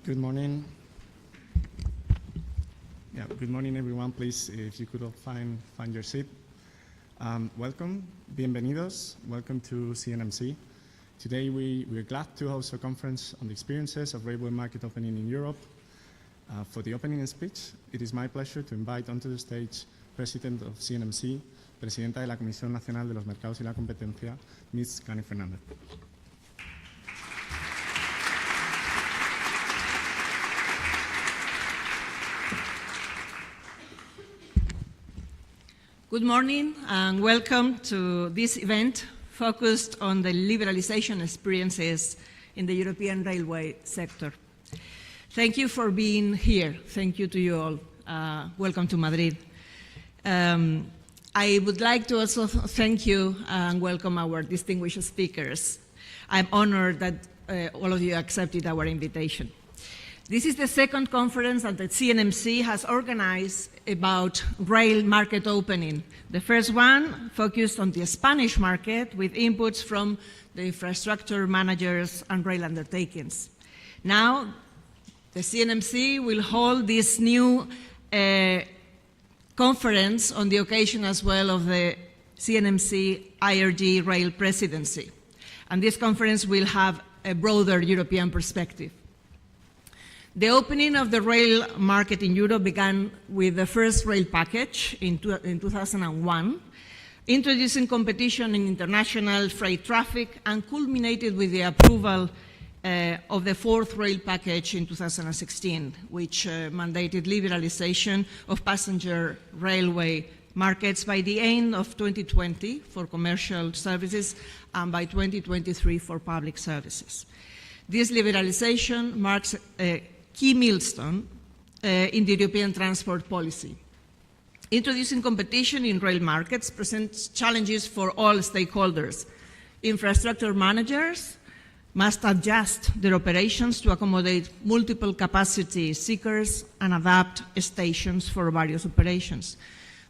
Good morning. Good morning, everyone. Please, if you could all find your seat. Welcome, bienvenidos. Welcome to CNMC. Today, we're glad to host a conference on the experiences of railway market opening in Europe. For the opening speech, it is my pleasure to invite onto the stage President of CNMC, Presidenta de la Comisión Nacional de los Mercados y la Competencia, Ms. Cani Fernández. Good morning and welcome to this event focused on the liberalization experiences in the European railway sector. Thank you for being here. Thank you to you all. Welcome to Madrid. I would like to also thank you and welcome our distinguished speakers. I'm honored that all of you accepted our invitation. This is the second conference that the CNMC has organized about rail market opening. The first one focused on the Spanish market with inputs from the infrastructure managers and rail undertakings. Now, the CNMC will hold this new conference on the occasion as well of the CNMC IRG rail presidency. And this conference will have a broader European perspective. The opening of the rail market in Europe began with the first rail package in 2001, introducing competition in international freight traffic, and culminated with the approval of the fourth rail package in 2016, which mandated liberalization of passenger railway markets by the end of 2020 for commercial services and by 2023 for public services. This liberalization marks a key milestone in the European transport policy. Introducing competition in rail markets presents challenges for all stakeholders. Infrastructure managers must adjust their operations to accommodate multiple capacity seekers and adapt stations for various operations.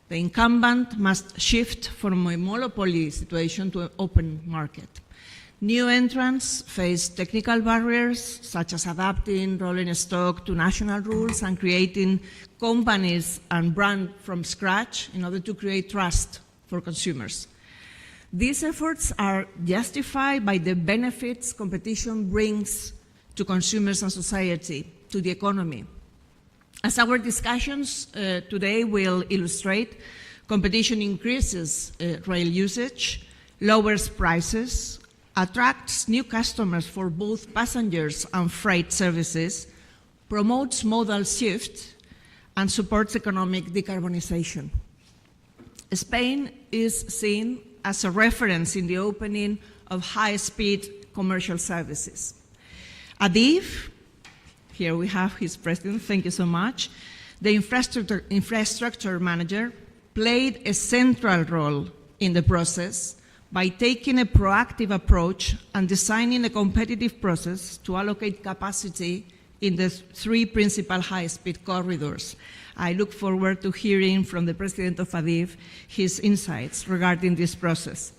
The incumbent must shift from a monopoly situation to an open market. New entrants face technical barriers, such as adapting rolling stock to national rules and creating companies and brand from scratch in order to create trust for consumers. These efforts are justified by the benefits competition brings to consumers and society, to the economy. As our discussions today will illustrate, competition increases rail usage, lowers prices, attracts new customers for both passengers and freight services, promotes modal shift, and supports economic decarbonization. Spain is seen as a reference in the opening of high-speed commercial services. ADIF, here we have his president, thank you so much, the infrastructure manager played a central role in the process by taking a proactive approach and designing a competitive process to allocate capacity in the three principal high-speed corridors. I look forward to hearing from the president of ADIF his insights regarding this process.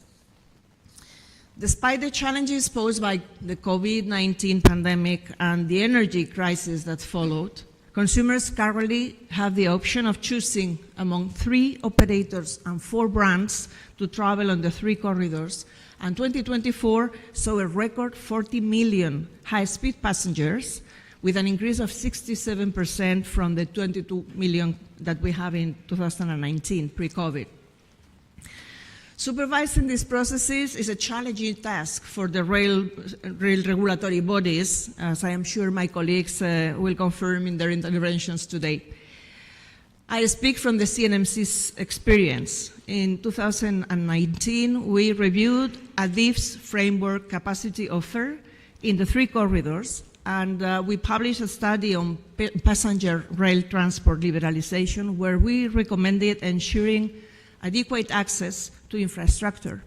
Despite the challenges posed by the COVID-19 pandemic and the energy crisis that followed, consumers currently have the option of choosing among 3 operators and 4 brands to travel on the 3 corridors, and 2024 saw a record 40 million high-speed passengers, with an increase of 67% from the 22 million that we have in 2019, pre-COVID. Supervising these processes is a challenging task for the rail regulatory bodies, as I am sure my colleagues will confirm in their interventions today. I speak from the CNMC's experience. In 2019, we reviewed ADIF's framework capacity offer in the 3 corridors, and we published a study on passenger rail transport liberalization, where we recommended ensuring adequate access to infrastructure,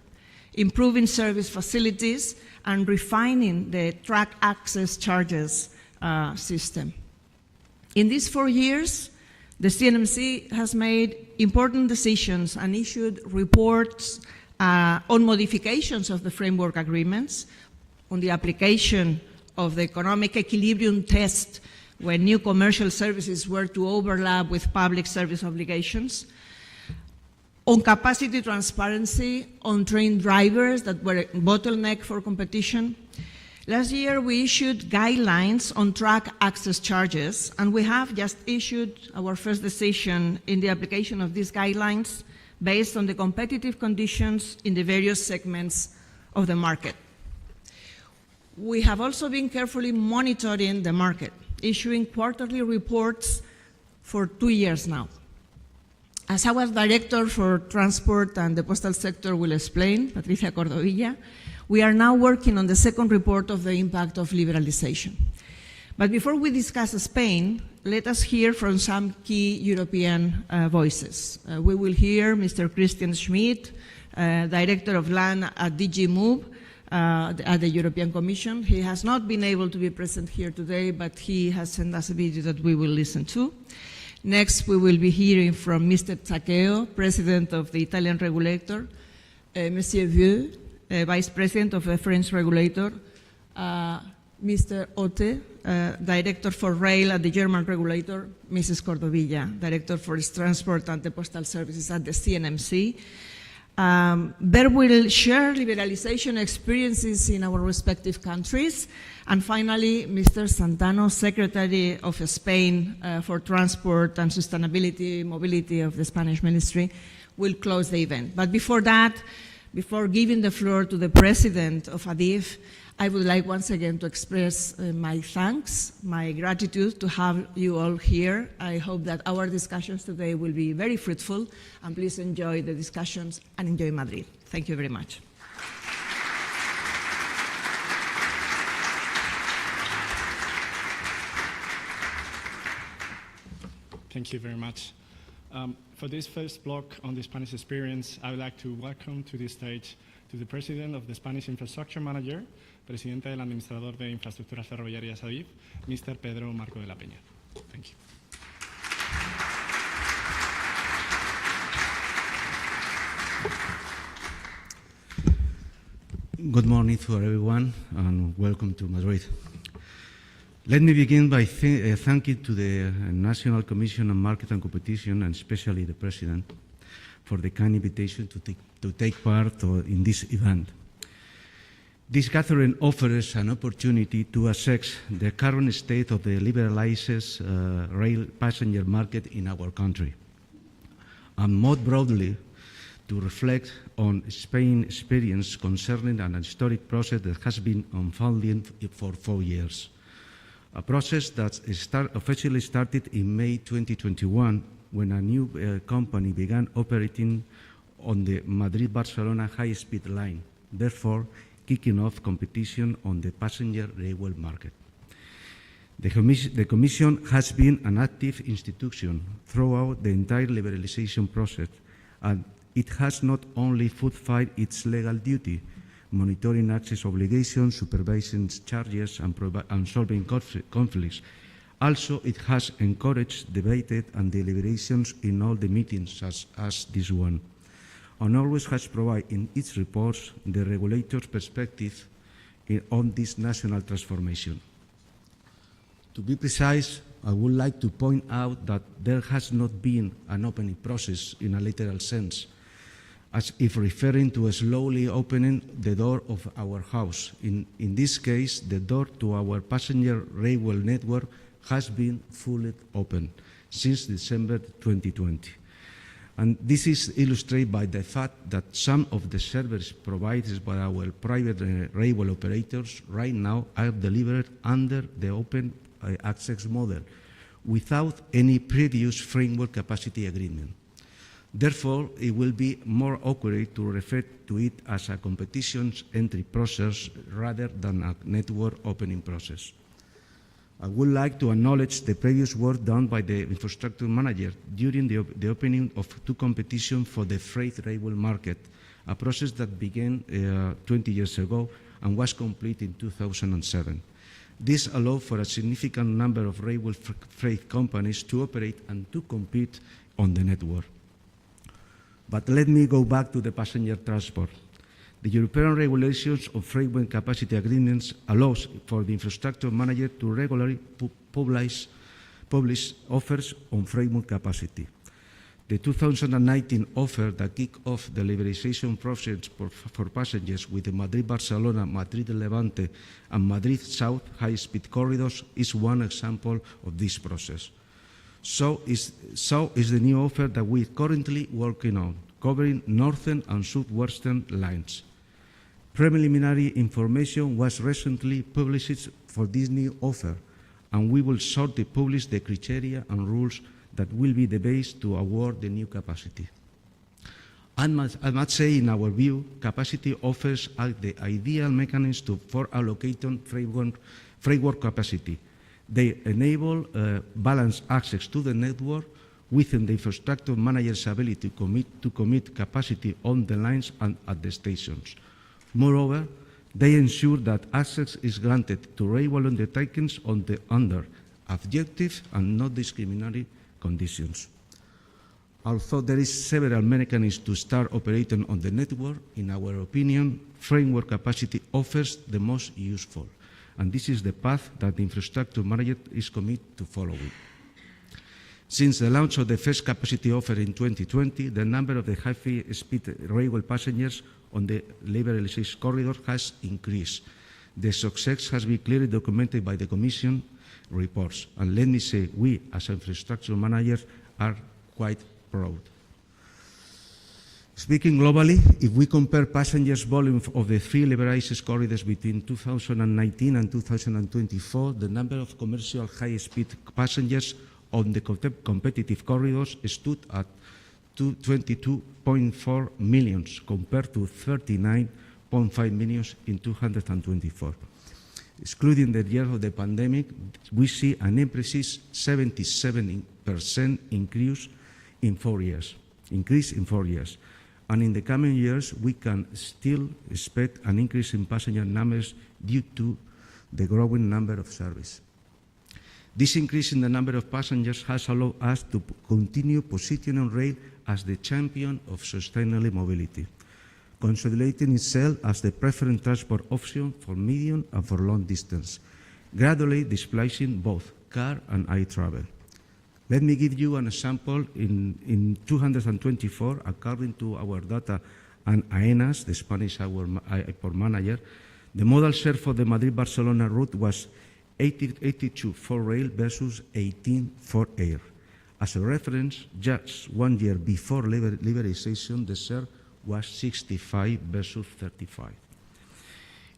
improving service facilities, and refining the track access charges system. In these 4 years, the CNMC has made important decisions and issued reports on modifications of the framework agreements, on the application of the economic equilibrium test when new commercial services were to overlap with public service obligations, on capacity transparency, on train drivers that were a bottleneck for competition. Last year, we issued guidelines on track access charges, and we have just issued our first decision in the application of these guidelines based on the competitive conditions in the various segments of the market. We have also been carefully monitoring the market, issuing quarterly reports for 2 years now. As our director for transport and the postal sector will explain, Patricia Cordovilla, we are now working on the second report of the impact of liberalization. But before we discuss Spain, let us hear from some key European voices. We will hear Mr. Kristian Schmidt, Director of Land at DG Move at the European Commission. He has not been able to be present here today, but he has sent us a video that we will listen to. Next, we will be hearing from Mr. Zaccheo, President of the Italian regulator, Monsieur Vieu, Vice President of the French regulator, Mr. Otte, Director for Rail at the German regulator, Mrs. Cordovilla, Director for Transport and the Postal Services at the CNMC. There will share liberalization experiences in our respective countries. And finally, Mr. Santano, Secretary of Spain for Transport and Sustainability Mobility of the Spanish Ministry, will close the event. But before that, before giving the floor to the President of ADIF, I would like once again to express my thanks, my gratitude to have you all here. I hope that our discussions today will be very fruitful, and please enjoy the discussions and enjoy Madrid. Thank you very much. Thank you very much. For this first block on the Spanish experience, I would like to welcome to the stage to the President of the Spanish Infrastructure Manager, Presidente del Administrador de Infraestructuras Ferroviarias ADIF, Mr. Pedro Marco de la Peña. Thank you. Good morning to everyone, and welcome to Madrid. Let me begin by thanking to the National Commission on Market and Competition, and especially the President, for the kind invitation to take part in this event. This gathering offers an opportunity to assess the current state of the liberalized rail passenger market in our country, and more broadly, to reflect on Spain's experience concerning an historic process that has been unfolding for 4 years. A process that officially started in May 2021, when a new company began operating on the Madrid-Barcelona high-speed line, therefore kicking off competition on the passenger railway market. The Commission has been an active institution throughout the entire liberalization process, and it has not only fulfilled its legal duty, monitoring access obligations, supervising charges, and solving conflicts. Also, it has encouraged debate and deliberations in all the meetings such as this one, and always has provided in its reports the regulator's perspective on this national transformation. To be precise, I would like to point out that there has not been an opening process in a literal sense, as if referring to slowly opening the door of our house. In this case, the door to our passenger railway network has been fully open since December 2020. And this is illustrated by the fact that some of the services provided by our private railway operators right now are delivered under the open access model without any previous framework capacity agreement. Therefore, it will be more accurate to refer to it as a competition entry process rather than a network opening process. I would like to acknowledge the previous work done by the infrastructure manager during the opening of 2 competitions for the freight railway market, a process that began 20 years ago and was complete in 2007. This allowed for a significant number of railway freight companies to operate and to compete on the network. But let me go back to the passenger transport. The European regulations of framework capacity agreements allows for the infrastructure manager to regularly publish offers on framework capacity. The 2019 offer that kicked off the liberalization process for passengers with the Madrid-Barcelona, Madrid-Levante, and Madrid-South high-speed corridors is one example of this process. So is the new offer that we are currently working on, covering northern and southwestern lines. Preliminary information was recently published for this new offer, and we will shortly publish the criteria and rules that will be the base to award the new capacity. I must say, in our view, capacity offers are the ideal mechanism for allocating framework capacity. They enable balanced access to the network within the infrastructure manager's ability to commit capacity on the lines and at the stations. Moreover, they ensure that access is granted to railway undertakings under objective and not discriminatory conditions. Although there is several mechanisms to start operating on the network, in our opinion, framework capacity offers the most useful, and this is the path that the infrastructure manager is committed to following. Since the launch of the first capacity offer in 2020, the number of the high-speed railway passengers on the liberalized corridor has increased. The success has been clearly documented by the Commission reports, and let me say, we as infrastructure managers are quite proud. Speaking globally, if we compare passengers volume of the three liberalized corridors between 2019 and 2024, the number of commercial high-speed passengers on the competitive corridors stood at 22.4 million compared to 39.5 million in 2024. Excluding the year of the pandemic, we see an impressive 77% increase in 4 years. And in the coming years, we can still expect an increase in passenger numbers due to the growing number of services. This increase in the number of passengers has allowed us to continue positioning rail as the champion of sustainable mobility, consolidating itself as the preferred transport option for medium and for long distance, gradually displacing both car and air travel. Let me give you an example. In 2024, according to our data and AENA's, the Spanish airport manager, the modal share for the Madrid-Barcelona route was 82 for rail versus 18 for air. As a reference, just 1 year before liberalization, the share was 65 versus 35.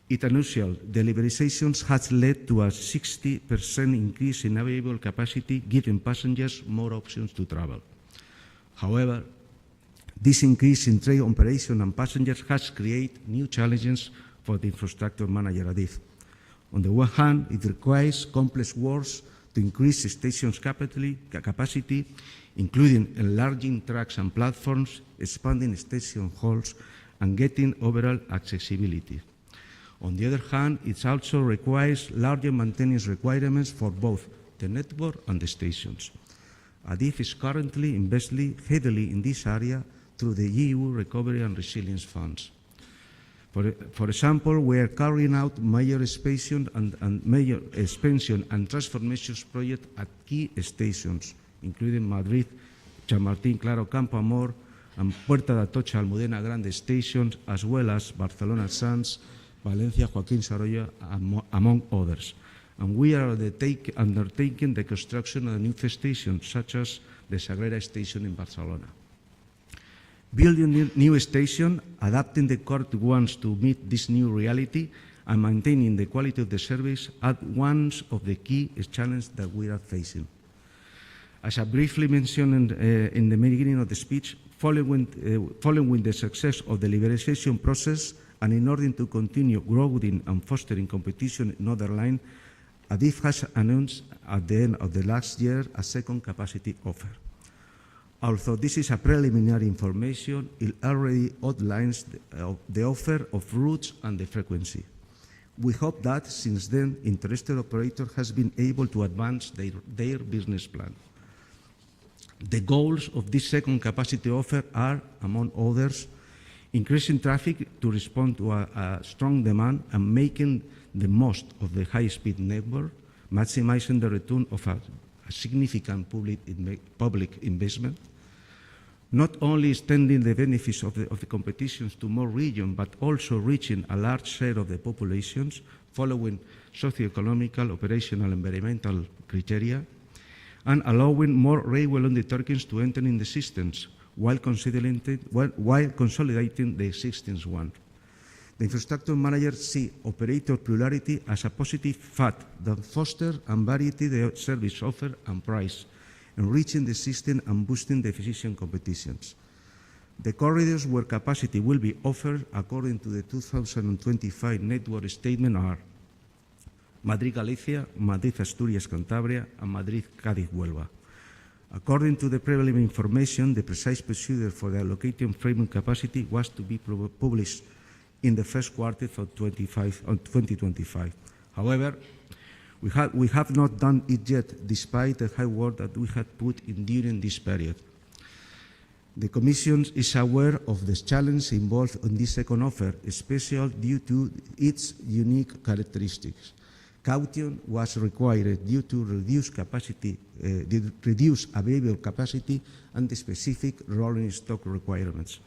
It's unusual. The liberalization has led to a 60% increase in available capacity, giving passengers more options to travel. However, this increase in train operation and passengers has created new challenges for the infrastructure manager ADIF. On the one hand, it requires complex works to increase stations capacity, including enlarging tracks and platforms, expanding station halls, and getting overall accessibility. On the other hand, it also requires larger maintenance requirements for both the network and the stations. ADIF is currently investing heavily in this area through the EU Recovery and Resilience Funds. For example, we are carrying out major expansion and transformation projects at key stations, including Madrid, Chamartín, Claro, Campo Amor, and Puerta de Atocha, Almudena Grande stations, as well as Barcelona Sanz, Valencia, Joaquín Sorolla, among others. And we are undertaking the construction of new stations, such as the Sagrera station in Barcelona. Building new stations, adapting the current ones to meet this new reality, and maintaining the quality of the service are one of the key challenges that we are facing. As I briefly mentioned in the beginning of the speech, following the success of the liberalization process, and in order to continue growing and fostering competition in other lines, ADIF has announced at the end of the last year a second capacity offer. Although this is a preliminary information, it already outlines the offer of routes and the frequency. We hope that since then, interested operator has been able to advance their business plan. The goals of this second capacity offer are, among others, increasing traffic to respond to a strong demand and making the most of the high-speed network, maximizing the return of a significant public investment, not only extending the benefits of the competitions to more regions, but also reaching a large share of the populations following socio-economical, operational, environmental criteria, and allowing more railway undertakings to enter in the systems while consolidating the existing one. The infrastructure managers see operator plurality as a positive fact that fosters and variety the service offer and price, enriching the system and boosting the efficient competitions. The corridors where capacity will be offered according to the 2025 network statement are Madrid-Galicia, Madrid-Asturias-Cantabria, and Madrid-Cádiz-Huelva. According to the prevailing information, the precise procedure for the allocating framework capacity was to be published in the first quarter of 2025. However, we have not done it yet, despite the high work that we had put in during this period. The Commission is aware of the challenge involved in this second offer, especially due to its unique characteristics. Caution was required due to reduced available capacity and the specific rolling stock requirements.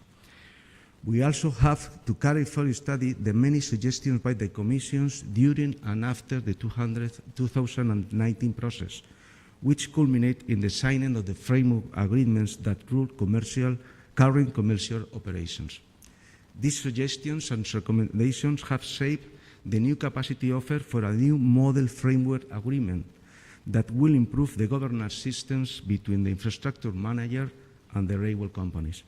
We also have to carefully study the many suggestions by the Commissions during and after the 2019 process, which culminate in the signing of the framework agreements that rule current commercial operations. These suggestions and recommendations have shaped the new capacity offer for a new model framework agreement that will improve the governance systems between the infrastructure manager and the railway companies.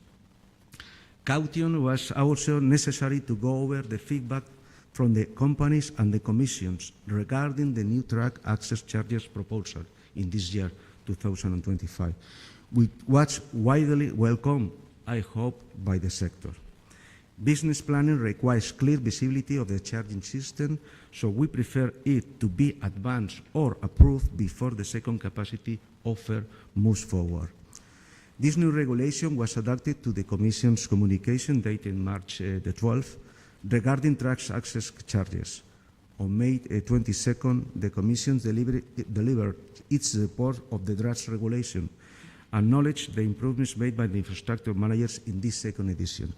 Caution was also necessary to go over the feedback from the companies and the Commissions regarding the new track access charges proposal in this year, 2025, which was widely welcomed, I hope, by the sector. Business planning requires clear visibility of the charging system, so we prefer it to be advanced or approved before the second capacity offer moves forward. This new regulation was adapted to the Commission's communication dated March the 12th regarding track access charges. On May 22nd, the Commission delivered its report of the draft regulation, acknowledged the improvements made by the infrastructure managers in this second edition.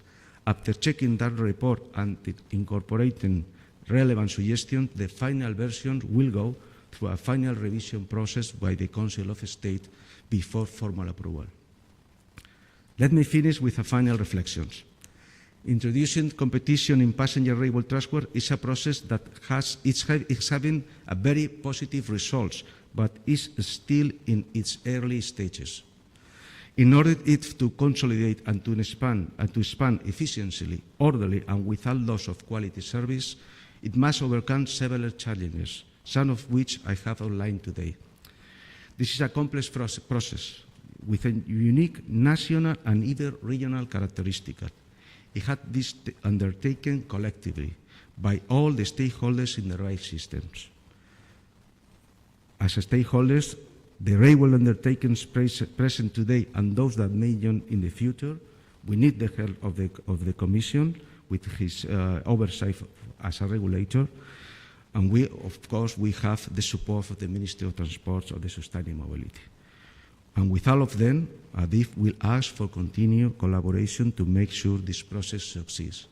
After checking that report and incorporating relevant suggestions, the final version will go through a final revision process by the Council of State before formal approval. Let me finish with a final reflections. Introducing competition in passenger railway transport is a process that is having a very positive results, but is still in its early stages. In order it to consolidate and to expand efficiently, orderly, and without loss of quality service, it must overcome several challenges, some of which I have outlined today. This is a complex process with a unique national and even regional characteristic. It had this undertaken collectively by all the stakeholders in the rail systems. As stakeholders, the railway undertakings present today and those that may join in the future, we need the help of the Commission with his oversight as a regulator, and we, of course, we have the support of the Ministry of Transport of the Sustainable Mobility. And with all of them, ADIF will ask for continued collaboration to make sure this process succeeds.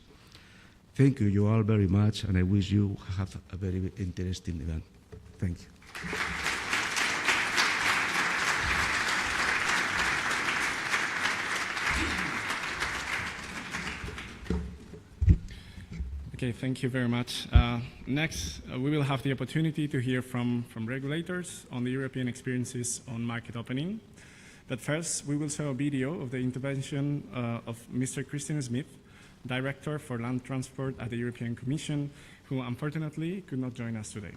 Thank you all very much, and I wish you have a very interesting event. Thank you. Okay, thank you very much. Next, we will have the opportunity to hear from regulators on the European experiences on market opening. But first, we will show a video of the intervention of Mr. Kristian Schmidt, Director for Land Transport at the European Commission, who unfortunately could not join us today.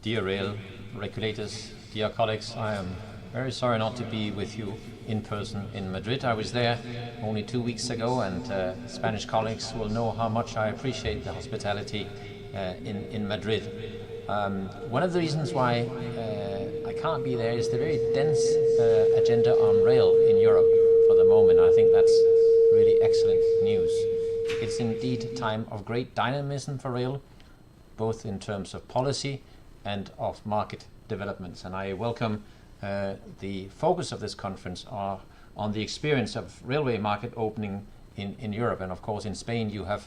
Dear rail regulators, dear colleagues, I am very sorry not to be with you in person in Madrid. I was there only 2 weeks ago, and Spanish colleagues will know how much I appreciate the hospitality in Madrid. One of the reasons why I can't be there is the very dense agenda on rail in Europe for the moment. I think that's really excellent news. It's indeed a time of great dynamism for rail, both in terms of policy and of market developments. And I welcome the focus of this conference on the experience of railway market opening in Europe. And of course in Spain you have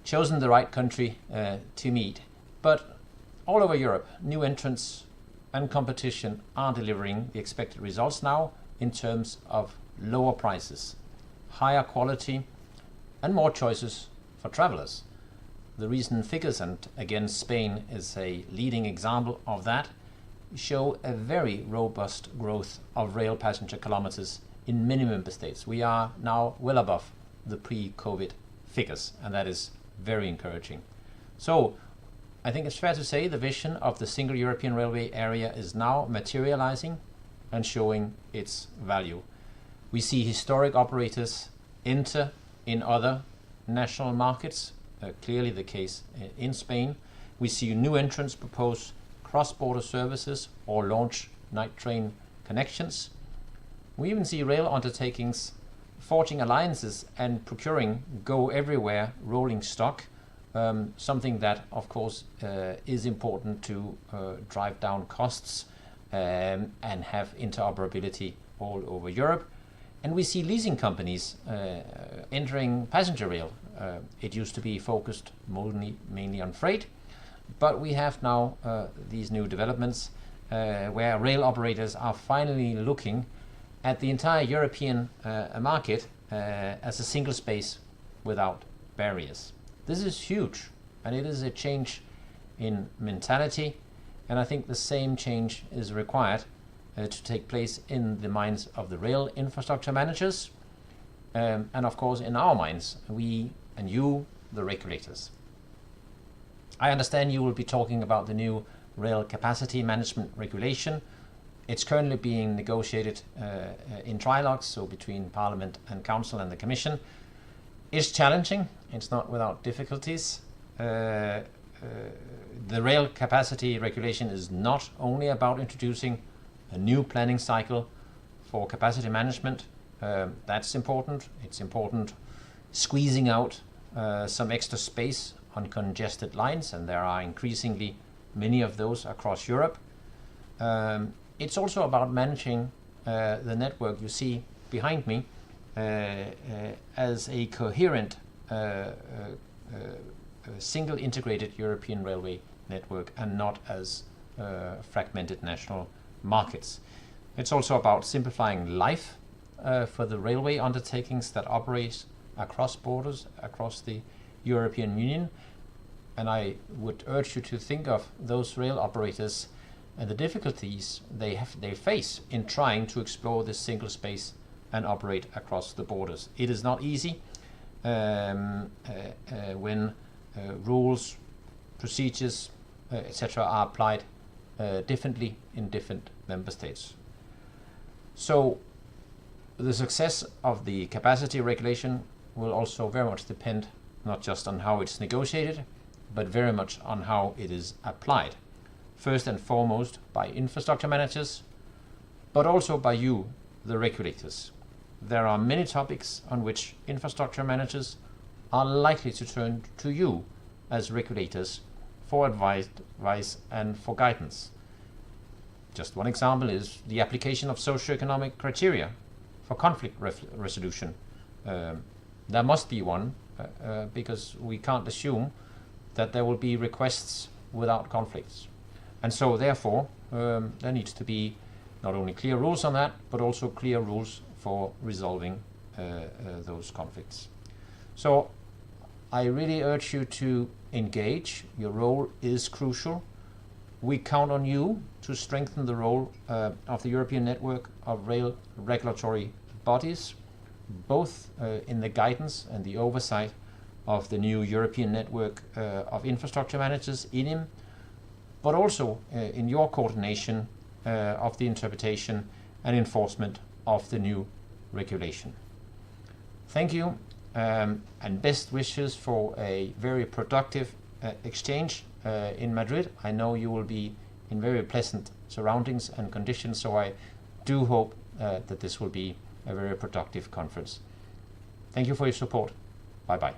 chosen the right country to meet. But all over Europe, new entrants and competition are delivering the expected results now in terms of lower prices, higher quality and more choices for travelers. The recent figures, and again Spain is a leading example of that, show a very robust growth of rail passenger kilometers in many member states. We are now well above the pre-COVID figures, and that is very encouraging. So I think it's fair to say the vision of the single European railway area is now materializing and showing its value. We see historic operators enter in other national markets, clearly the case in Spain. We see new entrants propose cross-border services or launch night train connections. We even see rail undertakings forging alliances and procuring go everywhere rolling stock, something that of course is important to drive down costs and have interoperability all over Europe. And we see leasing companies entering passenger rail. It used to be focused mainly on freight, but we have now these new developments where rail operators are finally looking at the entire European market as a single space without barriers. This is huge, and it is a change in mentality, and I think the same change is required to take place in the minds of the rail infrastructure managers, and of course in our minds, we and you, the regulators. I understand you will be talking about the new rail capacity management regulation. It's currently being negotiated in trilogues, so between Parliament and Council and the Commission. It's challenging, it's not without difficulties. The rail capacity regulation is not only about introducing a new planning cycle for capacity management. That's important. It's important squeezing out some extra space on congested lines, and there are increasingly many of those across Europe. It's also about managing the network you see behind me as a coherent single integrated European railway network and not as fragmented national markets. It's also about simplifying life for the railway undertakings that operate across borders, across the European Union. And I would urge you to think of those rail operators and the difficulties they face in trying to explore this single space and operate across the borders. It is not easy when rules, procedures, etc. are applied differently in different member states. So the success of the capacity regulation will also very much depend not just on how it's negotiated, but very much on how it is applied. First and foremost by infrastructure managers, but also by you, the regulators. There are many topics on which infrastructure managers are likely to turn to you as regulators for advice and for guidance. Just one example is the application of socioeconomic criteria for conflict resolution. There must be one because we can't assume that there will be requests without conflicts. And so therefore there needs to be not only clear rules on that, but also clear rules for resolving those conflicts. So I really urge you to engage. Your role is crucial. We count on you to strengthen the role of the European network of rail regulatory bodies, both in the guidance and the oversight of the new European network of infrastructure managers, INIM, but also in your coordination of the interpretation and enforcement of the new regulation. Thank you, and best wishes for a very productive exchange in Madrid. I know you will be in very pleasant surroundings and conditions. So I do hope that this will be a very productive conference. Thank you for your support. Bye-bye.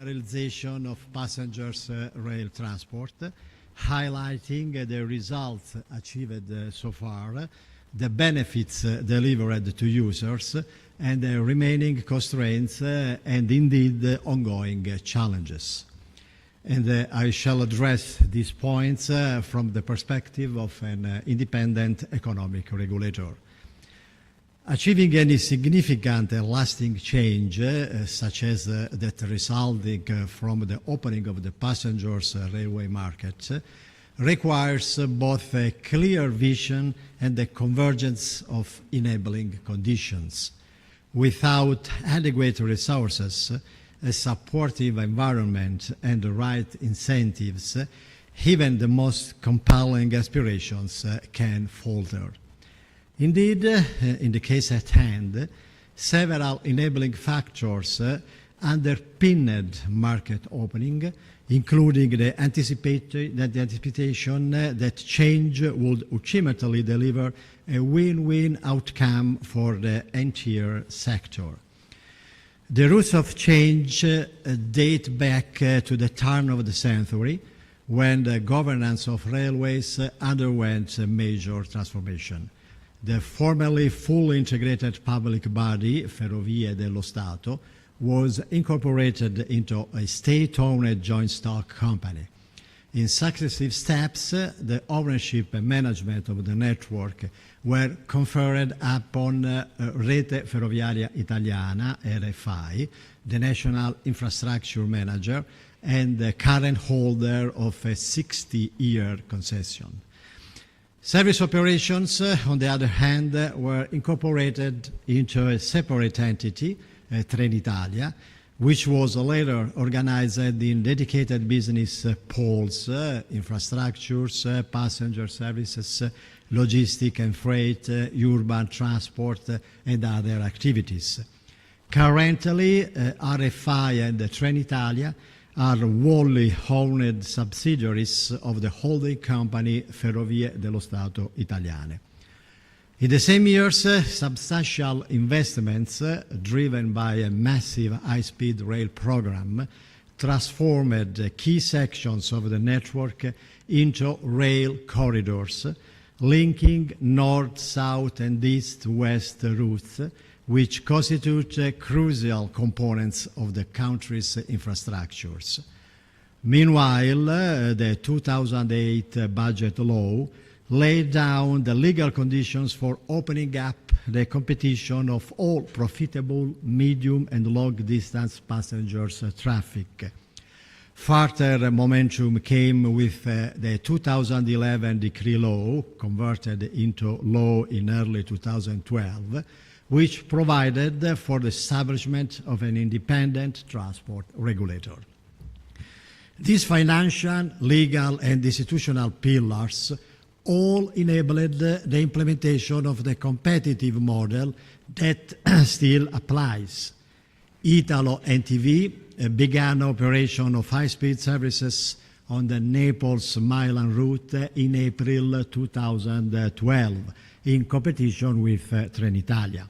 Realization of passengers rail transport, highlighting the results achieved so far, the benefits delivered to users, and the remaining constraints and indeed ongoing challenges. And I shall address these points from the perspective of an independent economic regulator. Achieving any significant and lasting change, such as that resulting from the opening of the passengers railway market, requires both a clear vision and the convergence of enabling conditions. Without adequate resources, a supportive environment, and the right incentives, even the most compelling aspirations can falter. Indeed, in the case at hand, several enabling factors underpinned market opening, including the anticipation that change would ultimately deliver a win-win outcome for the entire sector. The roots of change date back to the turn of the century, when the governance of railways underwent a major transformation. The formerly fully integrated public body, Ferrovie dello Stato, was incorporated into a state-owned joint stock company. In successive steps, the ownership and management of the network were conferred upon Rete Ferroviaria Italiana, RFI, the national infrastructure manager and the current holder of a 60-year concession. Service operations, on the other hand, were incorporated into a separate entity, Trenitalia, which was later organized in dedicated business poles, infrastructures, passenger services, logistic and freight, urban transport, and other activities. Currently, RFI and Trenitalia are wholly owned subsidiaries of the holding company Ferrovie dello Stato Italiane. In the same years, substantial investments driven by a massive high-speed rail program transformed key sections of the network into rail corridors, linking north, south, and east-west routes, which constitute crucial components of the country's infrastructures. Meanwhile, the 2008 budget law laid down the legal conditions for opening up the competition of all profitable medium and long-distance passengers traffic. Further momentum came with the 2011 decree law, converted into law in early 2012, which provided for the establishment of an independent transport regulator. These financial, legal, and institutional pillars all enabled the implementation of the competitive model that still applies. Italo NTV began operation of high-speed services on the Naples-Milan route in April 2012 in competition with Trenitalia.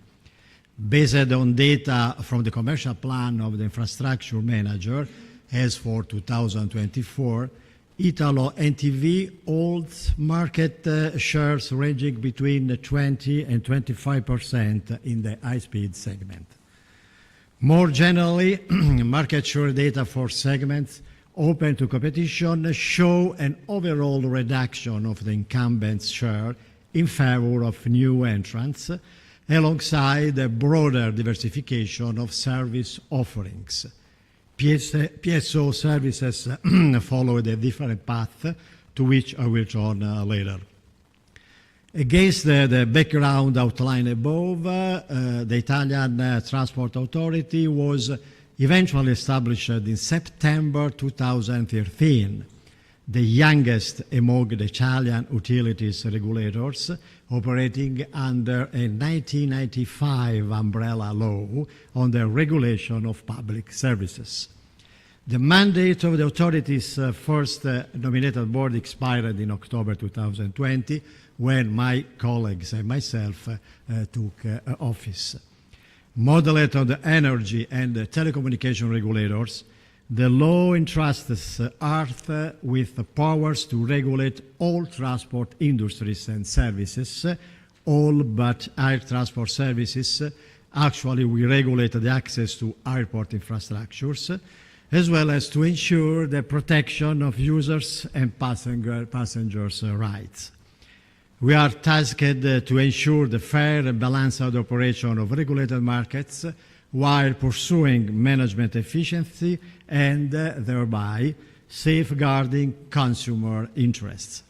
Based on data from the commercial plan of the infrastructure manager, as for 2024, Italo NTV holds market shares ranging between 20 and 25% in the high-speed segment. More generally, market share data for segments open to competition show an overall reduction of the incumbents' share in favor of new entrants, alongside a broader diversification of service offerings. PSO services followed a different path, to which I will turn later. Against the background outlined above, the Italian Transport Authority was eventually established in September 2013, the youngest among the Italian utilities regulators, operating under a 1995 umbrella law on the regulation of public services. The mandate of the authority's first nominated board expired in October 2020, when my colleagues and myself took office. Modeled on the energy and the telecommunication regulators, the law entrusts ART with the powers to regulate all transport industries and services, all but air transport services. Actually, we regulate the access to airport infrastructures, as well as to ensure the protection of users and passengers' rights. We are tasked to ensure the fair and balanced operation of regulated markets while pursuing management efficiency and thereby safeguarding consumer interests.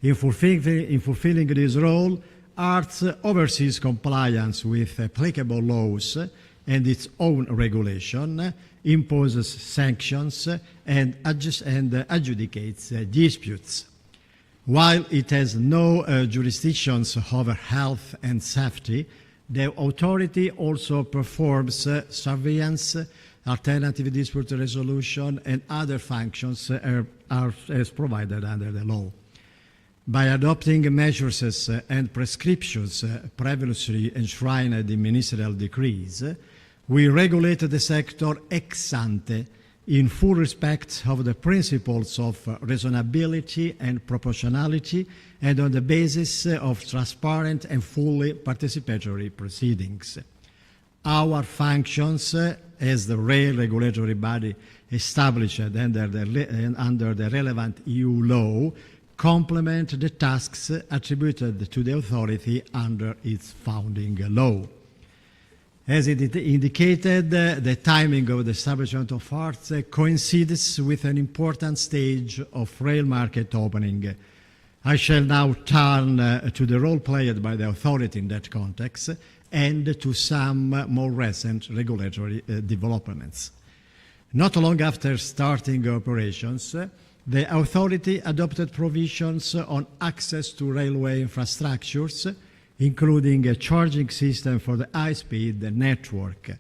In fulfilling this role, ART oversees compliance with applicable laws and its own regulation, imposes sanctions, and adjudicates disputes. While it has no jurisdictions over health and safety, the authority also performs surveillance, alternative dispute resolution, and other functions as provided under the law. By adopting measures and prescriptions previously enshrined in ministerial decrees, we regulate the sector ex ante in full respect of the principles of reasonability and proportionality, and on the basis of transparent and fully participatory proceedings. Our functions as the rail regulatory body established under the relevant EU law complement the tasks attributed to the authority under its founding law. As it indicated, the timing of the establishment of ART coincides with an important stage of rail market opening. I shall now turn to the role played by the authority in that context and to some more recent regulatory developments. Not long after starting operations, the authority adopted provisions on access to railway infrastructures, including a charging system for the high-speed network.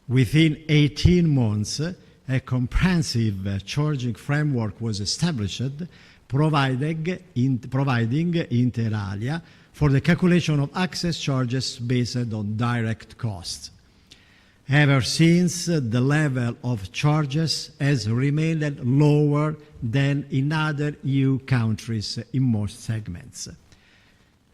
Within 18 months, a comprehensive charging framework was established, providing inter alia for the calculation of access charges based on direct costs. Ever since, the level of charges has remained lower than in other EU countries in most segments.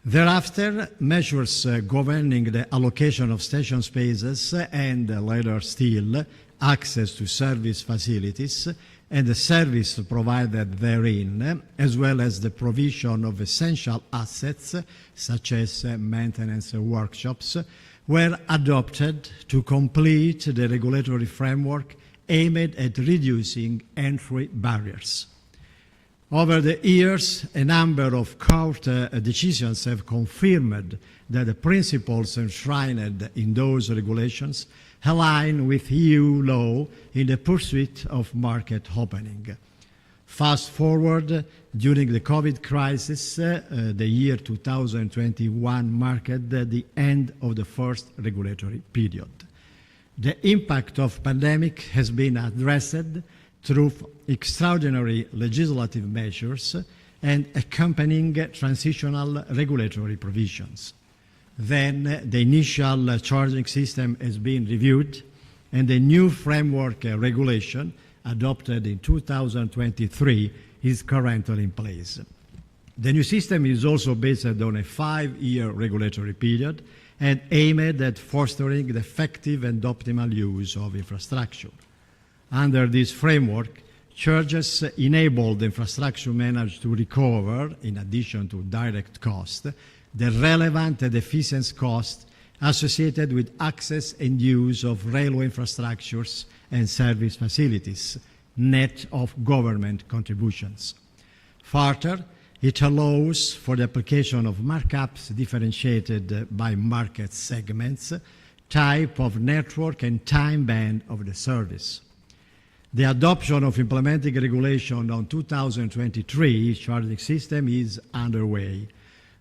Thereafter, measures governing the allocation of station spaces and, later still, access to service facilities and the service provided therein, as well as the provision of essential assets, such as maintenance workshops, were adopted to complete the regulatory framework aimed at reducing entry barriers. Over the years, a number of court decisions have confirmed that the principles enshrined in those regulations align with EU law in the pursuit of market opening. Fast forward, during the COVID crisis, the year 2021 marked the end of the first regulatory period. The impact of pandemic has been addressed through extraordinary legislative measures and accompanying transitional regulatory provisions. Then the initial charging system has been reviewed, and the new framework regulation adopted in 2023 is currently in place. The new system is also based on a 5-year regulatory period and aimed at fostering the effective and optimal use of infrastructure. Under this framework, charges enable the infrastructure manager to recover, in addition to direct cost, the relevant and efficient costs associated with access and use of railway infrastructures and service facilities, net of government contributions. Further, it allows for the application of markups differentiated by market segments, type of network, and time band of the service. The adoption of implementing regulation on 2023 charging system is underway.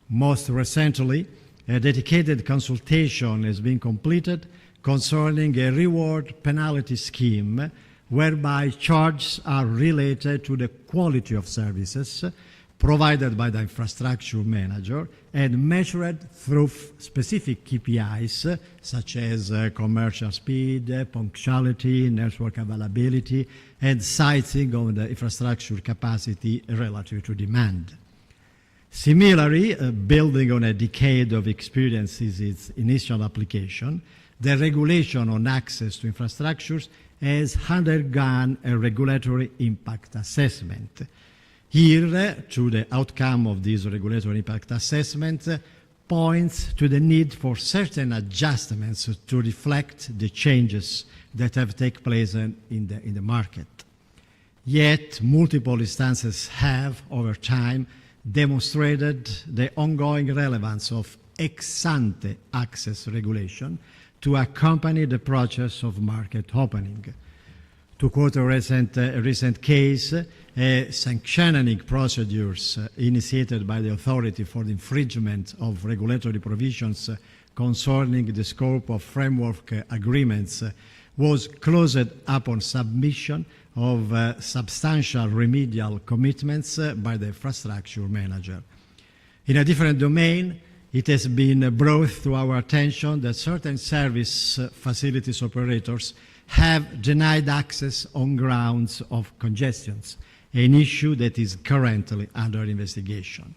Most recently, a dedicated consultation has been completed concerning a reward penalty scheme whereby charges are related to the quality of services provided by the infrastructure manager and measured through specific KPIs such as commercial speed, punctuality, network availability, and sizing of the infrastructure capacity relative to demand. Similarly, building on a decade of experience since its initial application, the regulation on access to infrastructures has undergone a regulatory impact assessment. Here, to the outcome of this regulatory impact assessment points to the need for certain adjustments to reflect the changes that have taken place in the market. Yet, multiple instances have, over time, demonstrated the ongoing relevance of ex-ante access regulation to accompany the process of market opening. To quote a recent case, sanctioning procedures initiated by the authority for the infringement of regulatory provisions concerning the scope of framework agreements was closed upon submission of substantial remedial commitments by the infrastructure manager. In a different domain, it has been brought to our attention that certain service facilities operators have denied access on grounds of congestions, an issue that is currently under investigation.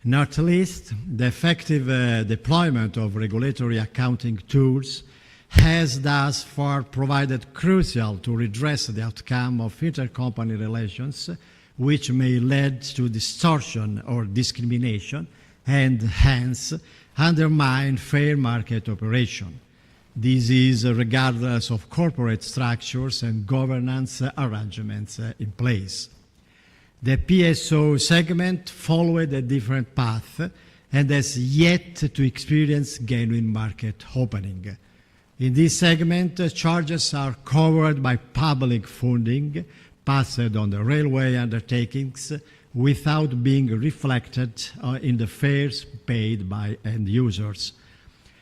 Not least, the effective deployment of regulatory accounting tools has thus far provided crucial to redress the outcome of intercompany relations, which may lead to distortion or discrimination and hence undermine fair market operation. This is regardless of corporate structures and governance arrangements in place. The PSO segment followed a different path and has yet to experience genuine market opening. In this segment, charges are covered by public funding passed on the railway undertakings without being reflected in the fares paid by end users.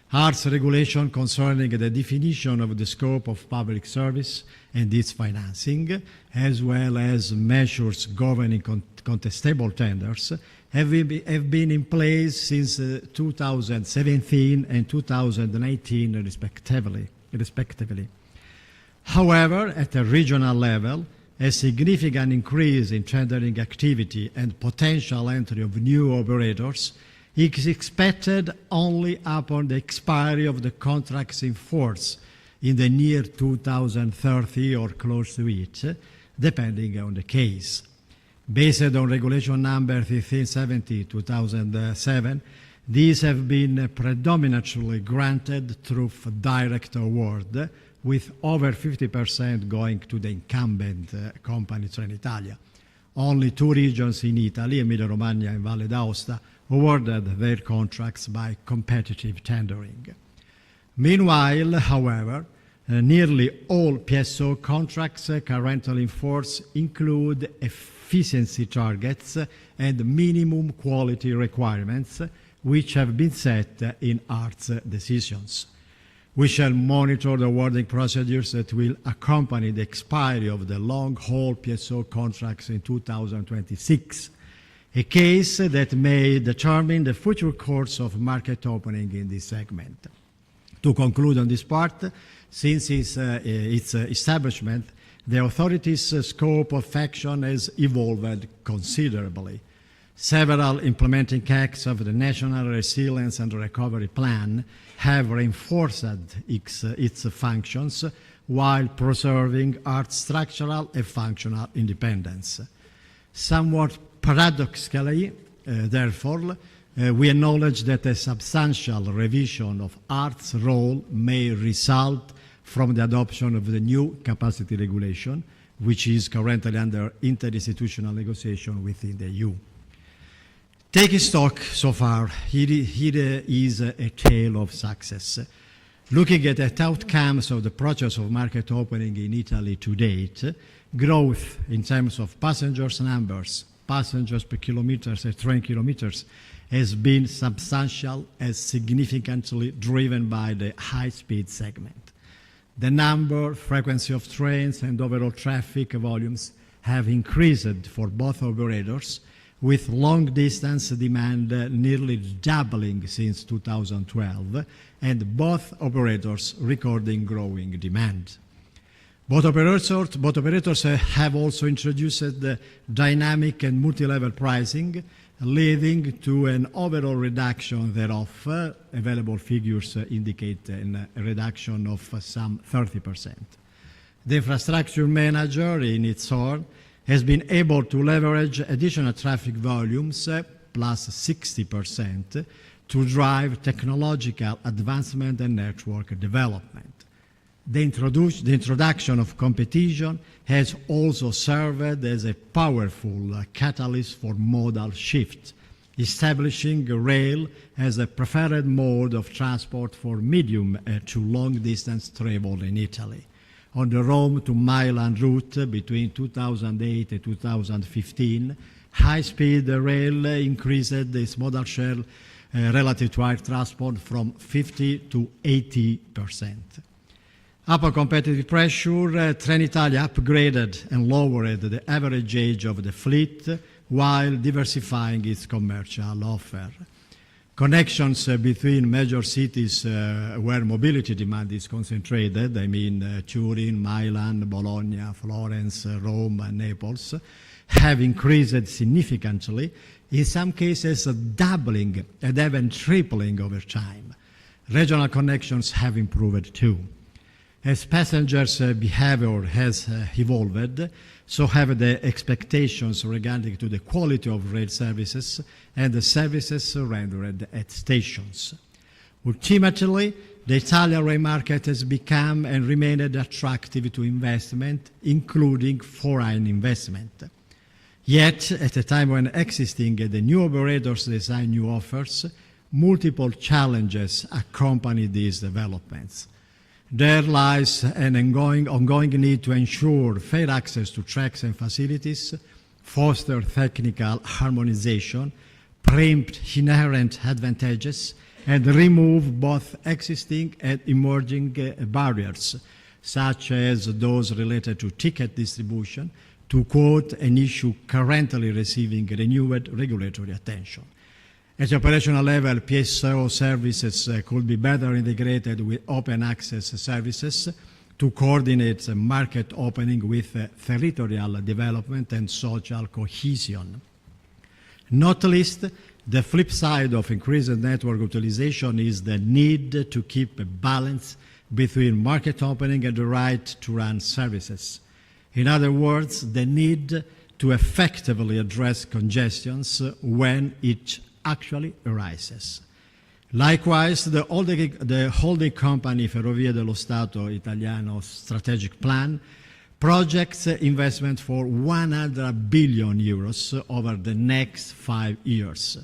Harsh regulation concerning the definition of the scope of public service and its financing, as well as measures governing contestable tenders, have been in place since 2017 and 2019 respectively. However, at a regional level, a significant increase in tendering activity and potential entry of new operators is expected only upon the expiry of the contracts in force in the near 2030 or close to it, depending on the case. Based on Regulation number 1570/2007, these have been predominantly granted through direct award, with over 50% going to the incumbent company Trenitalia. Only 2 regions in Italy, Emilia-Romagna and Valle d'Aosta, awarded their contracts by competitive tendering. Meanwhile, however, nearly all PSO contracts currently in force include efficiency targets and minimum quality requirements, which have been set in ART's decisions. We shall monitor the awarding procedures that will accompany the expiry of the long-haul PSO contracts in 2026. a case that may determine the future course of market opening in this segment. To conclude on this part, since its establishment, the authority's scope of action has evolved considerably. Several implementing acts of the National Resilience and Recovery Plan have reinforced its functions while preserving its structural and functional independence. Somewhat paradoxically, therefore, we acknowledge that a substantial revision of art's role may result from the adoption of the new capacity regulation, which is currently under interinstitutional negotiation within the EU. Taking stock so far, here is a tale of success. Looking at the outcomes of the process of market opening in Italy to date, growth in terms of passengers numbers, passengers per kilometers and train kilometers, has been substantial and significantly driven by the high-speed segment. The number, frequency of trains, and overall traffic volumes have increased for both operators, with long-distance demand nearly doubling since 2012, and both operators recording growing demand. Both operators have also introduced the dynamic and multi-level pricing, leading to an overall reduction thereof. Available figures indicate a reduction of some 30%. The infrastructure manager, in its turn, has been able to leverage additional traffic volumes, plus 60%, to drive technological advancement and network development. The introduction of competition has also served as a powerful catalyst for modal shift, establishing rail as a preferred mode of transport for medium to long-distance travel in Italy. On the Rome to Milan route between 2008 and 2015, high-speed rail increased its modal share relative to air transport from 50 to 80%. Upon competitive pressure, Trenitalia upgraded and lowered the average age of the fleet while diversifying its commercial offer. Connections between major cities where mobility demand is concentrated, I mean Turin, Milan, Bologna, Florence, Rome, and Naples, have increased significantly, in some cases doubling and even tripling over time. Regional connections have improved too. As passengers' behavior has evolved, so have the expectations regarding to the quality of rail services and the services rendered at stations. Ultimately, the Italian rail market has become and remained attractive to investment, including foreign investment. Yet, at a time when existing the new operators design new offers, multiple challenges accompany these developments. There lies an ongoing need to ensure fair access to tracks and facilities, foster technical harmonization, preempt inherent advantages, and remove both existing and emerging barriers, such as those related to ticket distribution, to quote an issue currently receiving renewed regulatory attention. At the operational level, PSO services could be better integrated with open access services to coordinate market opening with territorial development and social cohesion. Not least, the flip side of increased network utilization is the need to keep a balance between market opening and the right to run services. In other words, the need to effectively address congestions when it actually arises. Likewise, the holding company Ferrovie dello Stato Italiano strategic plan projects investment for 100 billion euros over the next 5 years,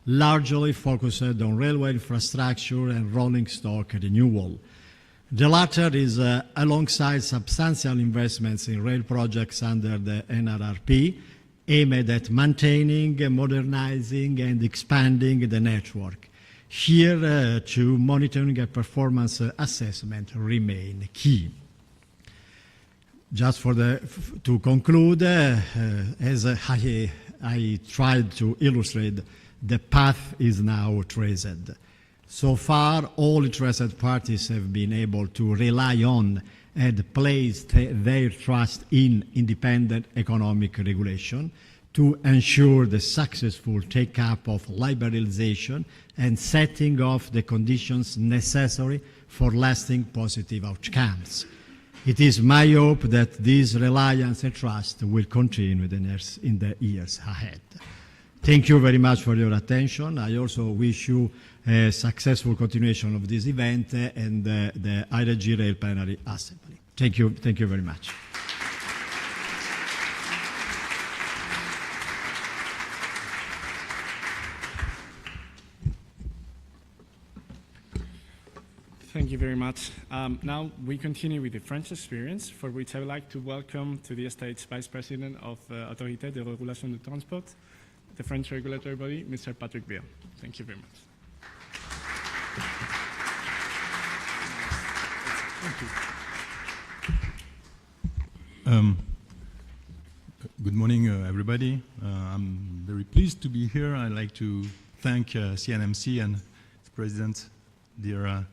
largely focused on railway infrastructure and rolling stock renewal. The latter is alongside substantial investments in rail projects under the NRRP, aimed at maintaining, modernizing, and expanding the network. Here, to monitoring and performance assessment remain key. Just to conclude, as I I tried to illustrate, the path is now traced. So far, all interested parties have been able to rely on and placed their trust in independent economic regulation to ensure the successful take-up of liberalization and setting of the conditions necessary for lasting positive outcomes. It is my hope that this reliance and trust will continue in the years ahead. Thank you very much for your attention. I also wish you a successful continuation of this event and the IRG Rail Plenary Assembly. Thank you very much. Thank you very much. Now we continue with the French experience, for which I would like to welcome to the States Vice President of Autorité de Régulation du Transport, the French regulatory body, Mr. Patrick Vieu. Thank you very much. Thank you. Good morning, everybody. I'm very pleased to be here. I'd like to thank CNMC and its president, dear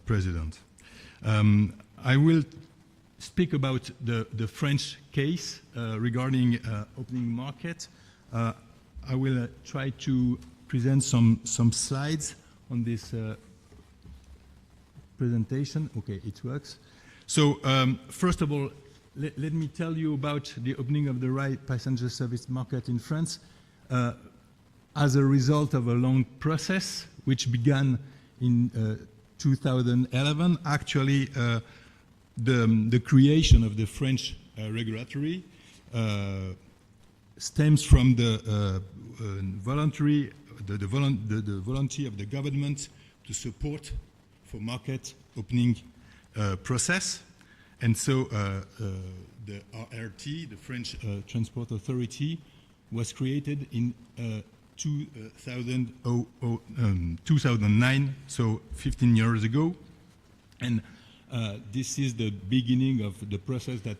President. I will speak about the French case regarding opening market. I will try to present some slides on this presentation. Okay, it works. So first of all, let me tell you about the opening of the rail passenger service market in France as a result of a long process which began in 2011. Actually, the creation of the French regulatory stems from the volunty of the government to support for market opening process. And so the RRT, the French Transport Authority, was created in 2009, so 15 years ago. And this is the beginning of the process that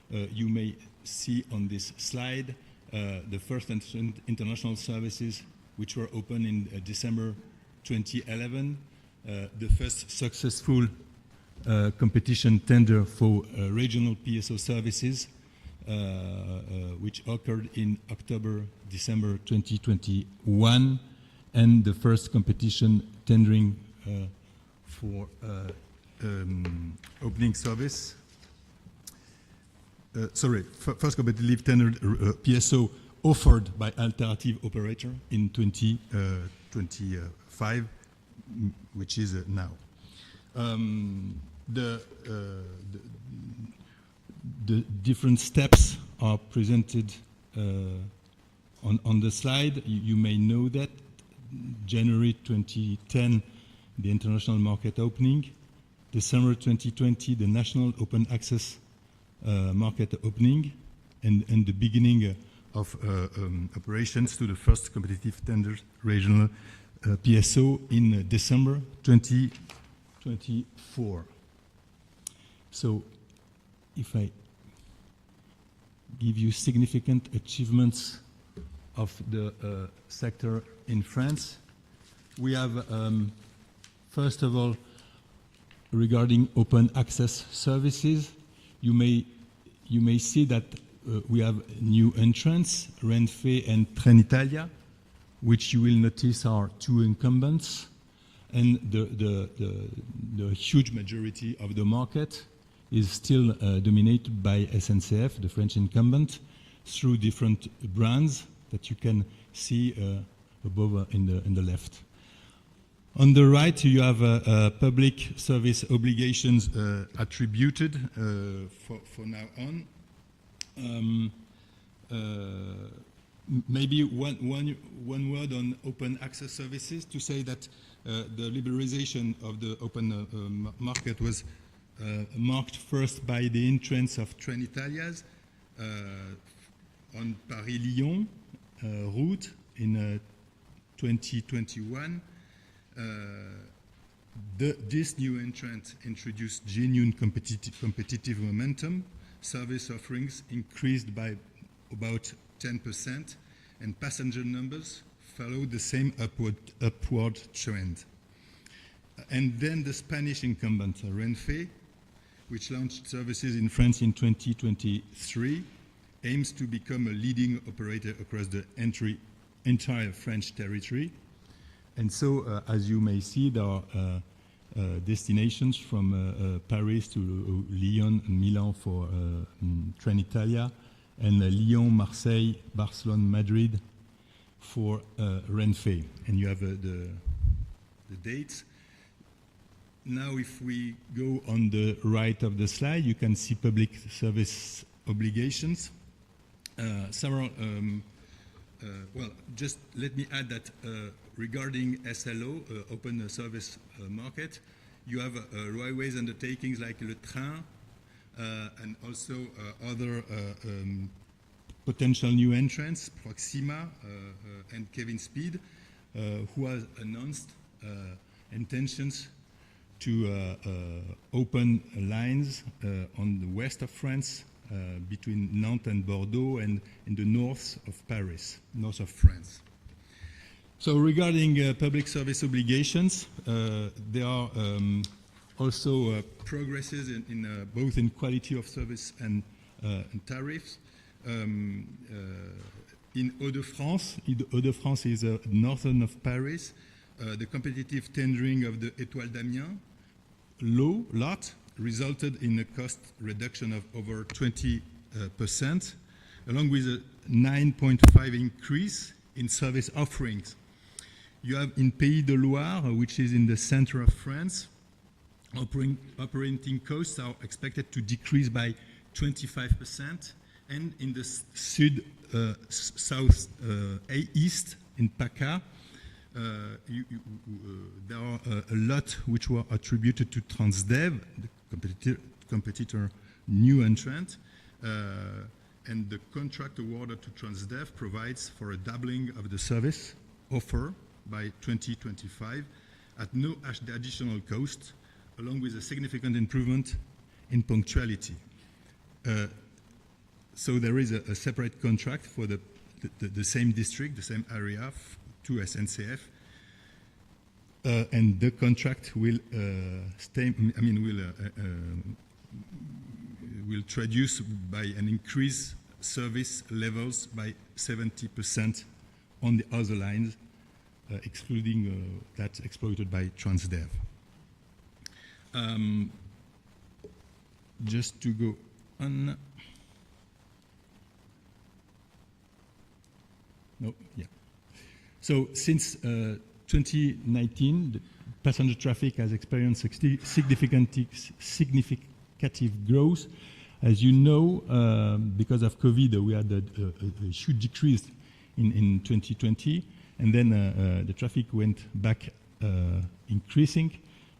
you may see on this slide. The first international services which were opened in December 2011. The first successful competition tender for regional PSO services, which occurred in December 2021, and the first competition tendering for opening service. First competitive tender PSO offered by alternative operator in 2025, which is now. The different steps are presented on the slide. You may know that January 2010, the international market opening. December 2020, the national open access market opening, and the beginning of operations to the first competitive tender regional PSO in December 2024. So if I give you significant achievements of the sector in France, we have, first of all, regarding open access services, you may see that we have new entrants, Renfe and Trenitalia, which you will notice are two incumbents, and the huge majority of the market is still dominated by SNCF, the French incumbent, through different brands that you can see above in the left. On the right, you have public service obligations attributed for now on. Maybe one word on open access services to say that the liberalization of the open market was marked first by the entrance of Trenitalia's on Paris-Lyon route in 2021. This new entrant introduced genuine competitive momentum service offerings increased by about 10%, and passenger numbers followed the same upward trend. And then the Spanish incumbent, Renfe, which launched services in France in 2023, aims to become a leading operator across the entire French territory. And so, as you may see, there are destinations from Paris to Lyon and Milan for Trenitalia, and Lyon, Marseille, Barcelona, Madrid for Renfe. And you have the dates. Now, if we go on the right of the slide, you can see public service obligations. Well, just let me add that regarding SLO, open service market, you have railways undertakings like Le Train and also other potential new entrants, Proxima and Kevin Speed, who has announced intentions to open lines on the west of France between Nantes and Bordeaux and in the north of Paris, north of France. So regarding public service obligations, there are also progresses in both in quality of service and tariffs. In Hauts-de-France, Hauts-de-France is northern of Paris, the competitive tendering of the Étoile d'Amiens lot resulted in a cost reduction of over 20%, along with a 9.5% increase in service offerings. You have in Pays de Loire, which is in the center of France, operating costs are expected to decrease by 25%, and in the south-east, in PACA, there are a lot which were attributed to Transdev, the competitor new entrant, and the contract awarded to Transdev provides for a doubling of the service offer by 2025 at no additional cost, along with a significant improvement in punctuality. So there is a separate contract for the same district, the same area to SNCF, and the contract will will traduce by an increased service levels by 70% on the other lines, excluding that exploited by Transdev. Just to go on. So since 2019, the passenger traffic has experienced significant growth. As you know, because of COVID, we had a huge decrease in 2020, and then the traffic went back increasing,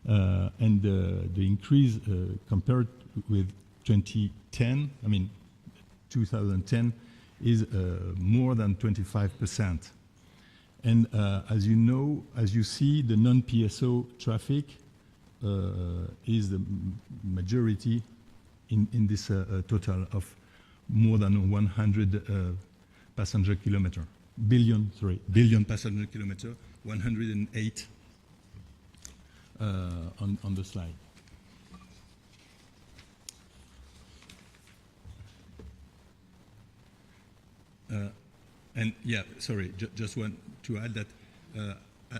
and the increase compared with 2010, 2010, is more than 25%. And as you know, as you see, the non-PSO traffic is the majority in this total of more than 100 passenger kilometer, billion passenger kilometer, 108 on the slide. And yeah, sorry, just want to add that,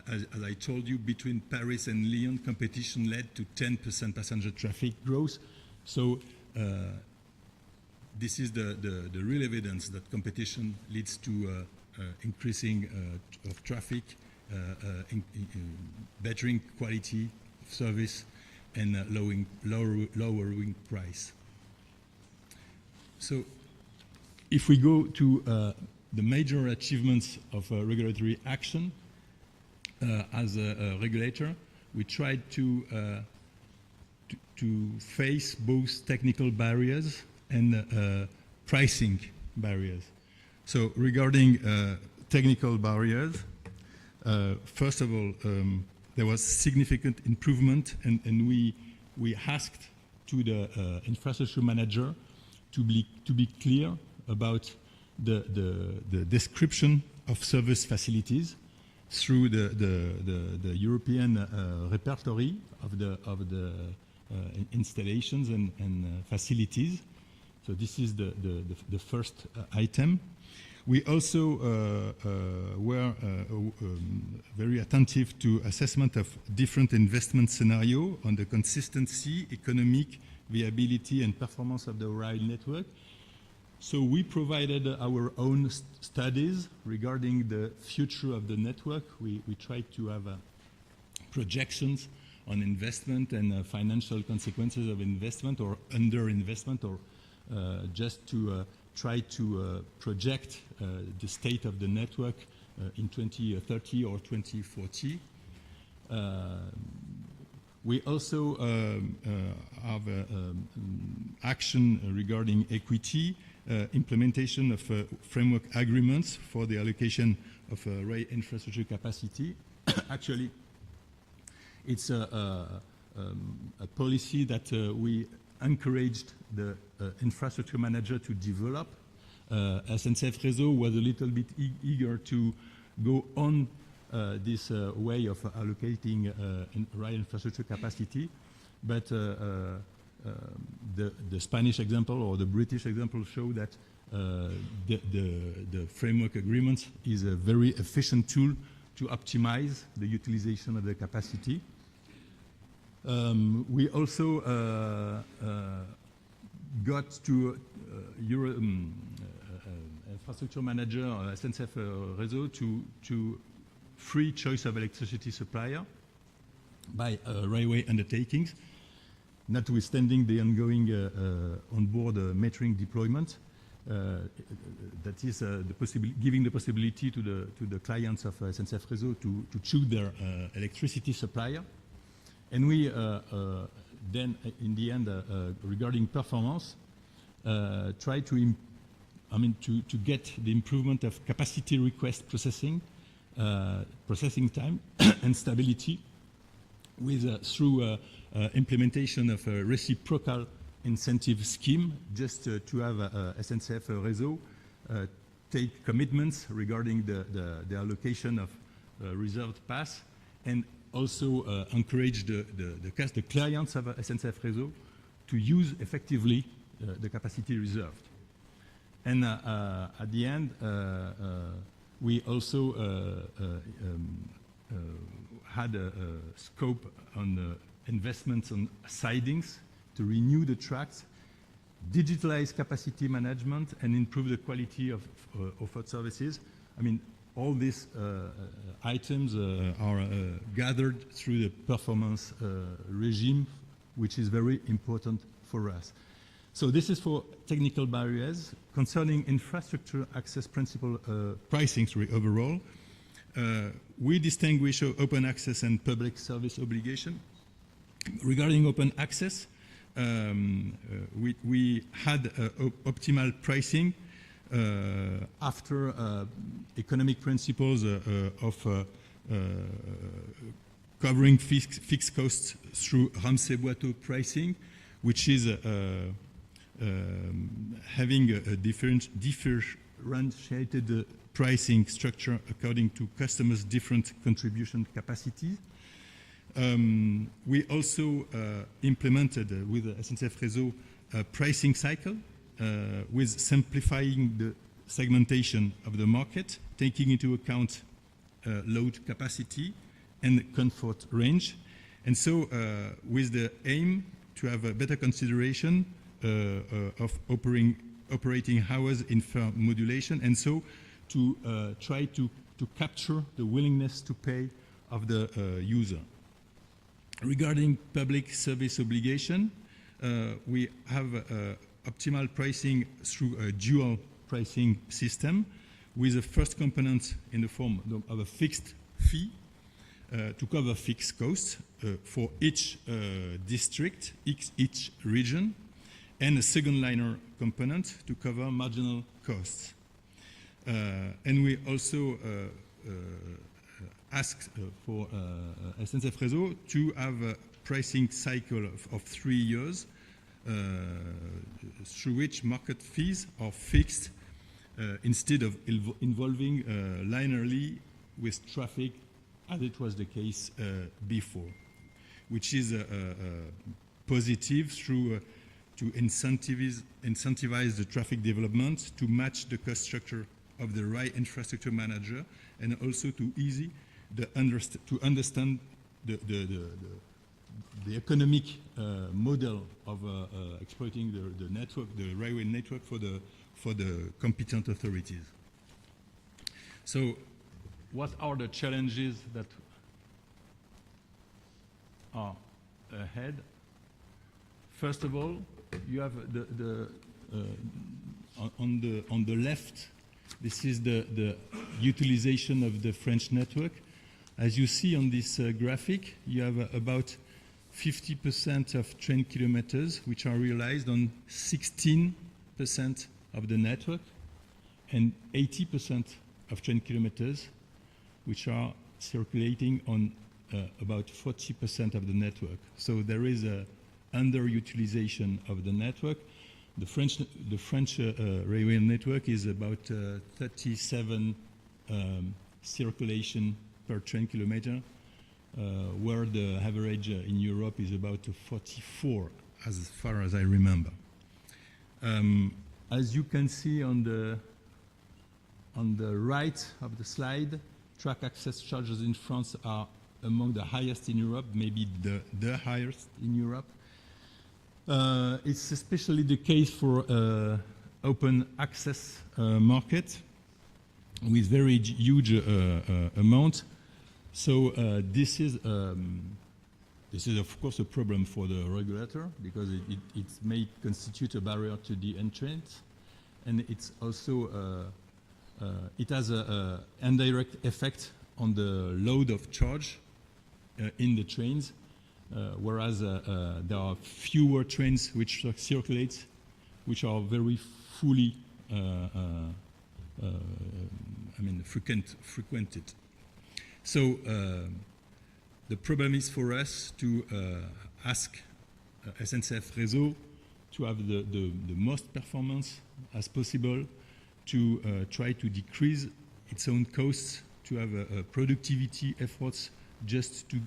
as I told you, between Paris and Lyon, competition led to 10% passenger traffic growth. So this is the real evidence that competition leads to increasing of traffic, bettering quality of service, and lowering price. So if we go to the major achievements of regulatory action, as a regulator, we tried to face both technical barriers and pricing barriers. So regarding technical barriers, first of all, there was significant improvement, and we asked to the infrastructure manager to be clear about the description of service facilities through the European repertory of the installations and facilities. So this is the first item. We also were very attentive to assessment of different investment scenario on the consistency, economic viability and performance of the rail network. So we provided our own studies regarding the future of the network. We tried to have projections on investment and financial consequences of investment or underinvestment, or just to try to project the state of the network in 2030 or 2040. We also have action regarding equity, implementation of framework agreements for the allocation of rail infrastructure capacity. Actually, it's a policy that we encouraged the infrastructure manager to develop. SNCF Réseau was a little bit eager to go on this way of allocating rail infrastructure capacity, but the Spanish example or the British example show that the framework agreement is a very efficient tool to optimize the utilization of the capacity. We also got to infrastructure manager SNCF Réseau to free choice of electricity supplier by railway undertakings, notwithstanding the ongoing on-board metering deployment. That is giving the possibility to the clients of SNCF Réseau to choose their electricity supplier. And we then, in the end, regarding performance, try to get the improvement of capacity request processing time and stability through implementation of a reciprocal incentive scheme, just to have SNCF Réseau take commitments regarding the allocation of reserved pass, and also encourage the clients of SNCF Réseau to use effectively the capacity reserved. And at the end, we also had a scope on investments on sidings to renew the tracks, digitalize capacity management, and improve the quality of offered services. I mean, all these items are gathered through the performance regime, which is very important for us. So this is for technical barriers. Concerning infrastructure access principle pricing overall, we distinguish open access and public service obligation. Regarding open access, we had optimal pricing after economic principles of covering fixed costs through Ramsey-Boiteau pricing, which is having a differentiated pricing structure according to customers' different contribution capacities. We also implemented with SNCF Réseau a pricing cycle with simplifying the segmentation of the market, taking into account load capacity and comfort range. And so with the aim to have a better consideration of operating hours in fare modulation, and so to try to capture the willingness to pay of the user. Regarding public service obligation, we have optimal pricing through a dual pricing system with a first component in the form of a fixed fee to cover fixed costs for each district, each region, and a second liner component to cover marginal costs. And we also asked for SNCF Réseau to have a pricing cycle of 3 years through which market fees are fixed instead of involving linearly with traffic as it was the case before, which is positive through to incentivize the traffic development, to match the cost structure of the right infrastructure manager, and also to easy to understand the economic model of exploiting the network, the railway network for the competent authorities. So, What are the challenges that are ahead? First of all, you have on the left, this is the utilization of the French network. As you see on this graphic, you have about 50% of train kilometers which are realized on 16% of the network, and 80% of train kilometers which are circulating on about 40% of the network. So there is a underutilization of the network. The French railway network is about 37 circulation per train kilometer, where the average in Europe is about 44, as far as I remember. As you can see on the right of the slide, track access charges in France are among the highest in Europe, maybe the highest in Europe. It's especially the case for open access market with very huge amount. So this is of course a problem for the regulator, because it may constitute a barrier to the entrance, and it's also it has an indirect effect on the load of charge in the trains, whereas there are fewer trains which circulate, which are very fully frequented. So the problem is for us to ask SNCF Réseau to have the most performance as possible, to try to decrease its own costs, to have productivity efforts just to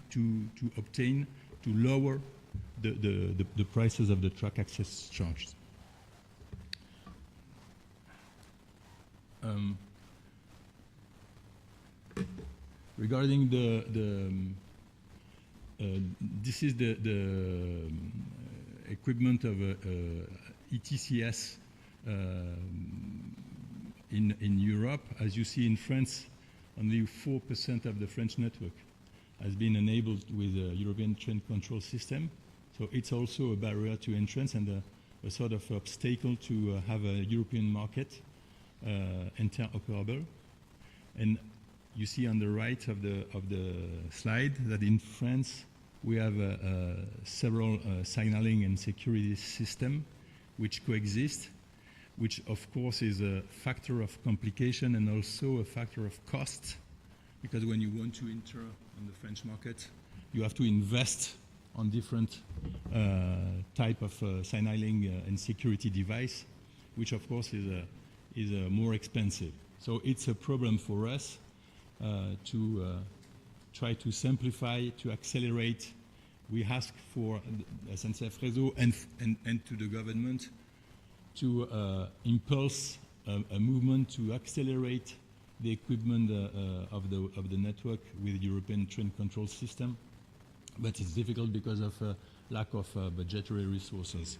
obtain, to lower the prices of the track access charges. Regarding this is the equipment of ETCS in Europe. As you see in France, only 4% of the French network has been enabled with a European train control system. So it's also a barrier to entrance and a sort of obstacle to have a European market interoperable. And you see on the right of the slide that in France we have several signaling and security systems which coexist, which of course is a factor of complication and also a factor of cost, because when you want to enter on the French market, you have to invest on different type of signaling and security device, which of course is more expensive. So it's a problem for us to try to simplify, to accelerate. We ask for SNCF Réseau and to the government to impulse a movement to accelerate the equipment of the network with European train control system, but it's difficult because of lack of budgetary resources.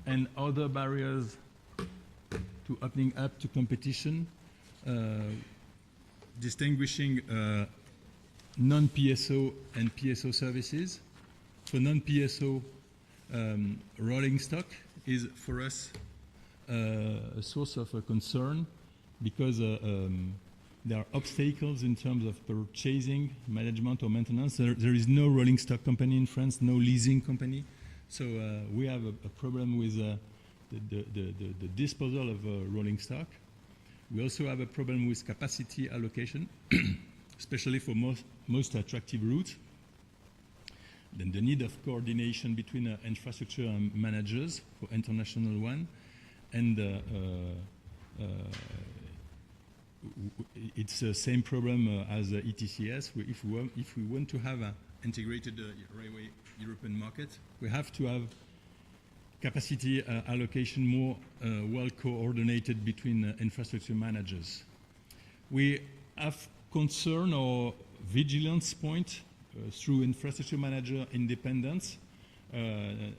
And other barriers to opening up to competition, distinguishing non-PSO and PSO services. For non-PSO, rolling stock is for us a source of concern, because there are obstacles in terms of purchasing, management or maintenance. There is no rolling stock company in France, no leasing company. So we have a problem with the disposal of rolling stock. We also have a problem with capacity allocation, especially for most attractive routes. then the need of coordination between infrastructure managers for international one, and it's the same problem as ETCS. If we want to have an integrated railway European market, we have to have capacity allocation more well coordinated between infrastructure managers. We have concern or vigilance point through infrastructure manager independence,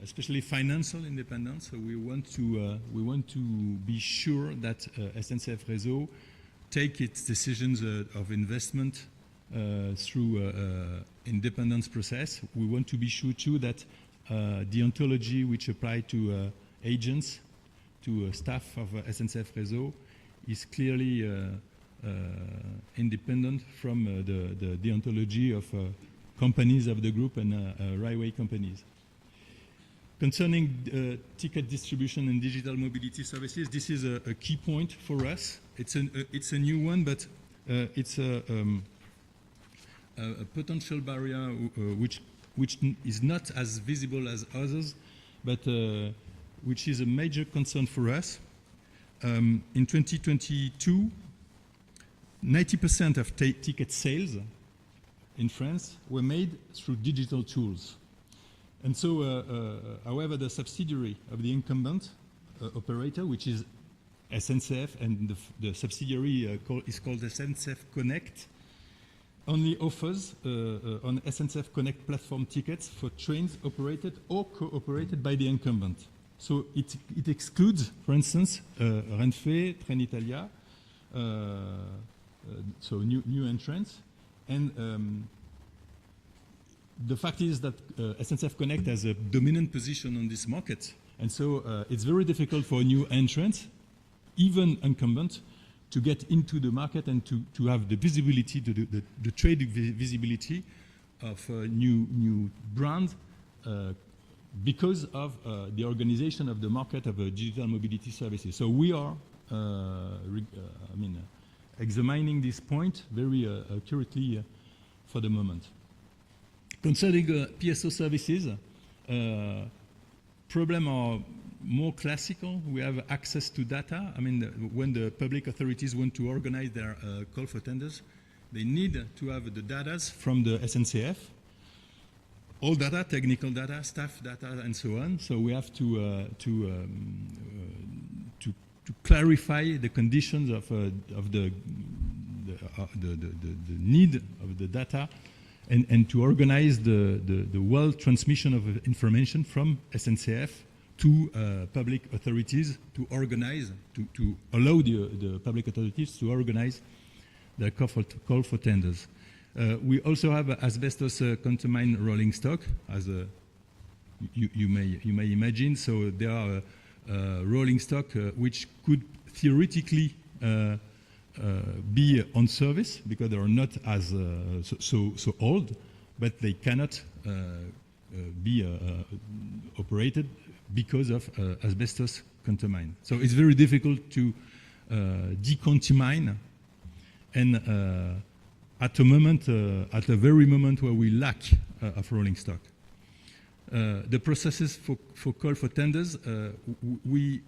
especially financial independence. So we want to be sure that SNCF Réseau take its decisions of investment through independence process. We want to be sure too that the ontology which apply to agents, to staff of SNCF Réseau, is clearly independent from the deontology of companies of the group and railway companies. Concerning ticket distribution and digital mobility services, this is a key point for us. It's a new one, but it's a potential barrier which is not as visible as others, but which is a major concern for us. In 2022, 90% of ticket sales in France were made through digital tools. And so, however, the subsidiary of the incumbent operator, which is SNCF, and the subsidiary is called SNCF Connect, only offers on SNCF Connect platform tickets for trains operated or co-operated by the incumbent. So it excludes, for instance, Renfe, Trenitalia, so new entrants. And the fact is that SNCF Connect has a dominant position on this market. And so it's very difficult for a new entrant, even incumbent, to get into the market and to have the visibility, the trade visibility of a new brand because of the organization of the market of digital mobility services. So we are, examining this point very accurately for the moment. Concerning PSO services, problem are more classical. We have access to data. I mean, when the public authorities want to organize their call for tenders, they need to have the data from the SNCF, all data, technical data, staff data, and so on. So we have to clarify the conditions of the need of the data, and to organize the well transmission of information from SNCF to public authorities to organize, to allow the public authorities to organize the call for tenders. We also have asbestos contaminant rolling stock, as you may imagine. So there are rolling stock which could theoretically be on service because they are not as so old, but they cannot be operated because of asbestos contaminant. So it's very difficult to decontamine, and at the very moment where we lack of rolling stock. The processes for call for tenders, we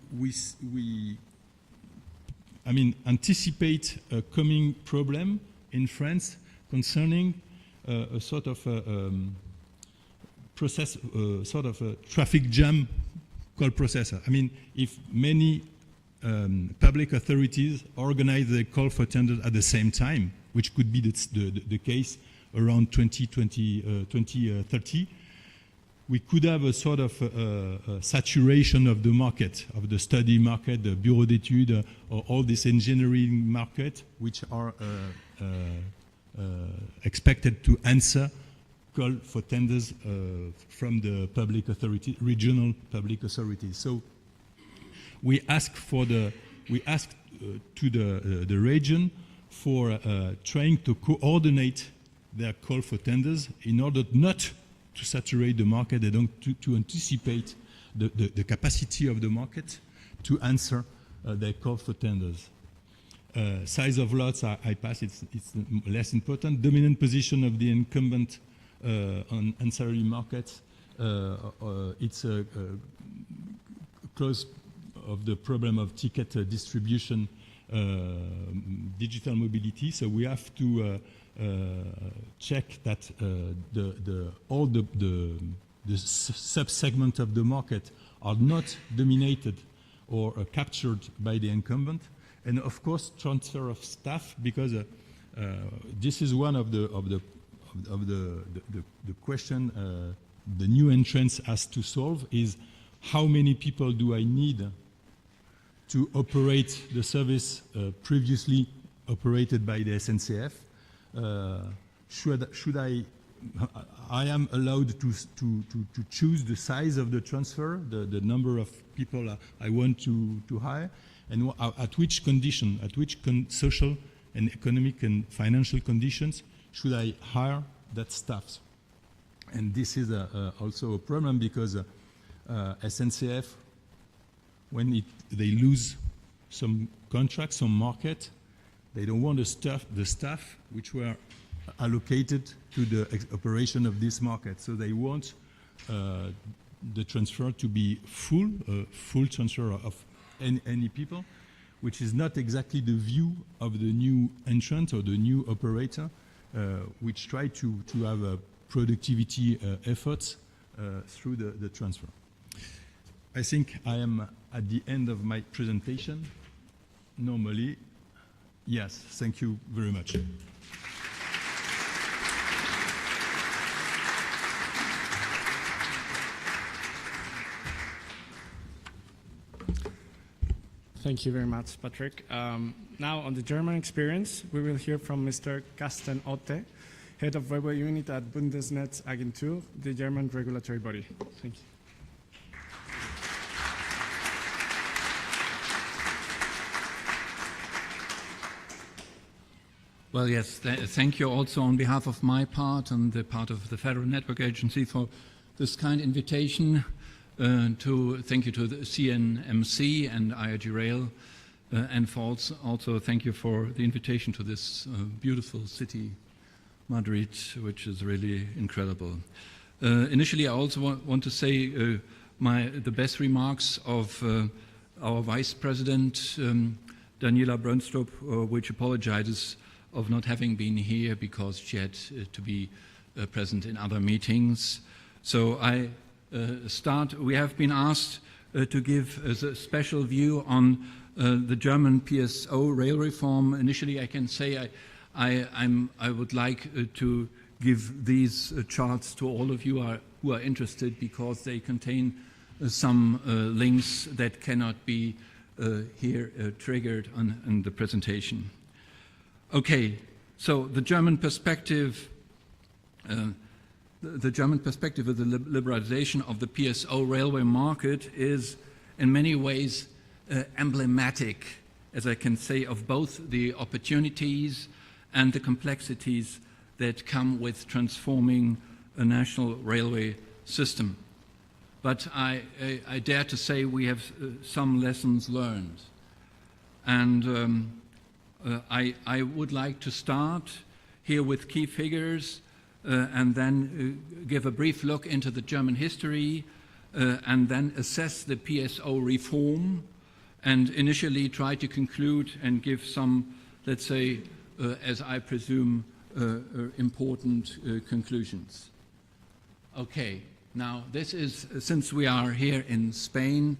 anticipate a coming problem in France concerning a sort of process, sort of a traffic jam call processor. I mean, if many public authorities organize the call for tenders at the same time, which could be the case around 2030, we could have a sort of saturation of the market, of the study market, the bureau d'études, or all this engineering market, which are expected to answer call for tenders from the public authority, regional public authorities. So we ask to the region for trying to coordinate their call for tenders in order not to saturate the market and to anticipate the capacity of the market to answer their call for tenders. Size of lots, I pass, it's less important. Dominant position of the incumbent on ancillary markets. It's a close of the problem of ticket distribution, digital mobility. So we have to check that all the sub-segment of the market are not dominated or captured by the incumbent, and of course transfer of staff, because this is one of the question the new entrants has to solve, is how many people do I need to operate the service previously operated by the SNCF? Should I am allowed to choose the size of the transfer, the number of people I want to hire, and at which condition, at which social and economic and financial conditions should I hire that staff? And this is also a problem, because SNCF, when they lose some contracts, some market, they don't want the staff which were allocated to the operation of this market. So they want the transfer to be full transfer of any people, which is not exactly the view of the new entrant or the new operator, which try to have a productivity efforts through the transfer. I think I am at the end of my presentation. Normally, yes, thank you very much. Thank you very much, Patrick. Now, on the German experience, we will hear from Mr. Karsten Otte, Head of Railway Unit at Bundesnetzagentur, the German regulatory body. Thank you. Well, yes, thank you also on behalf of my part and the part of the Federal Network Agency for this kind invitation. Thank you to the CNMC and IRG Rail, and for also thank you for the invitation to this beautiful city, Madrid, which is really incredible. Initially, I also want to say the best remarks of our Vice President, Daniela Brönstrup, which apologizes of not having been here because she had to be present in other meetings. So I we have been asked to give a special view on the German PSO rail reform. Initially, I can say I would like to give these charts to all of you who are interested, because they contain some links that cannot be here triggered on the presentation. Okay, so the German perspective. The German perspective of the liberalization of the PSO railway market is in many ways emblematic, as I can say, of both the opportunities and the complexities that come with transforming a national railway system. But I dare to say we have some lessons learned. And I would like to start here with key figures, and then give a brief look into the German history, and then assess the PSO reform, and initially try to conclude and give some, let's say, as I presume, important conclusions. Okay, now this is, since we are here in Spain,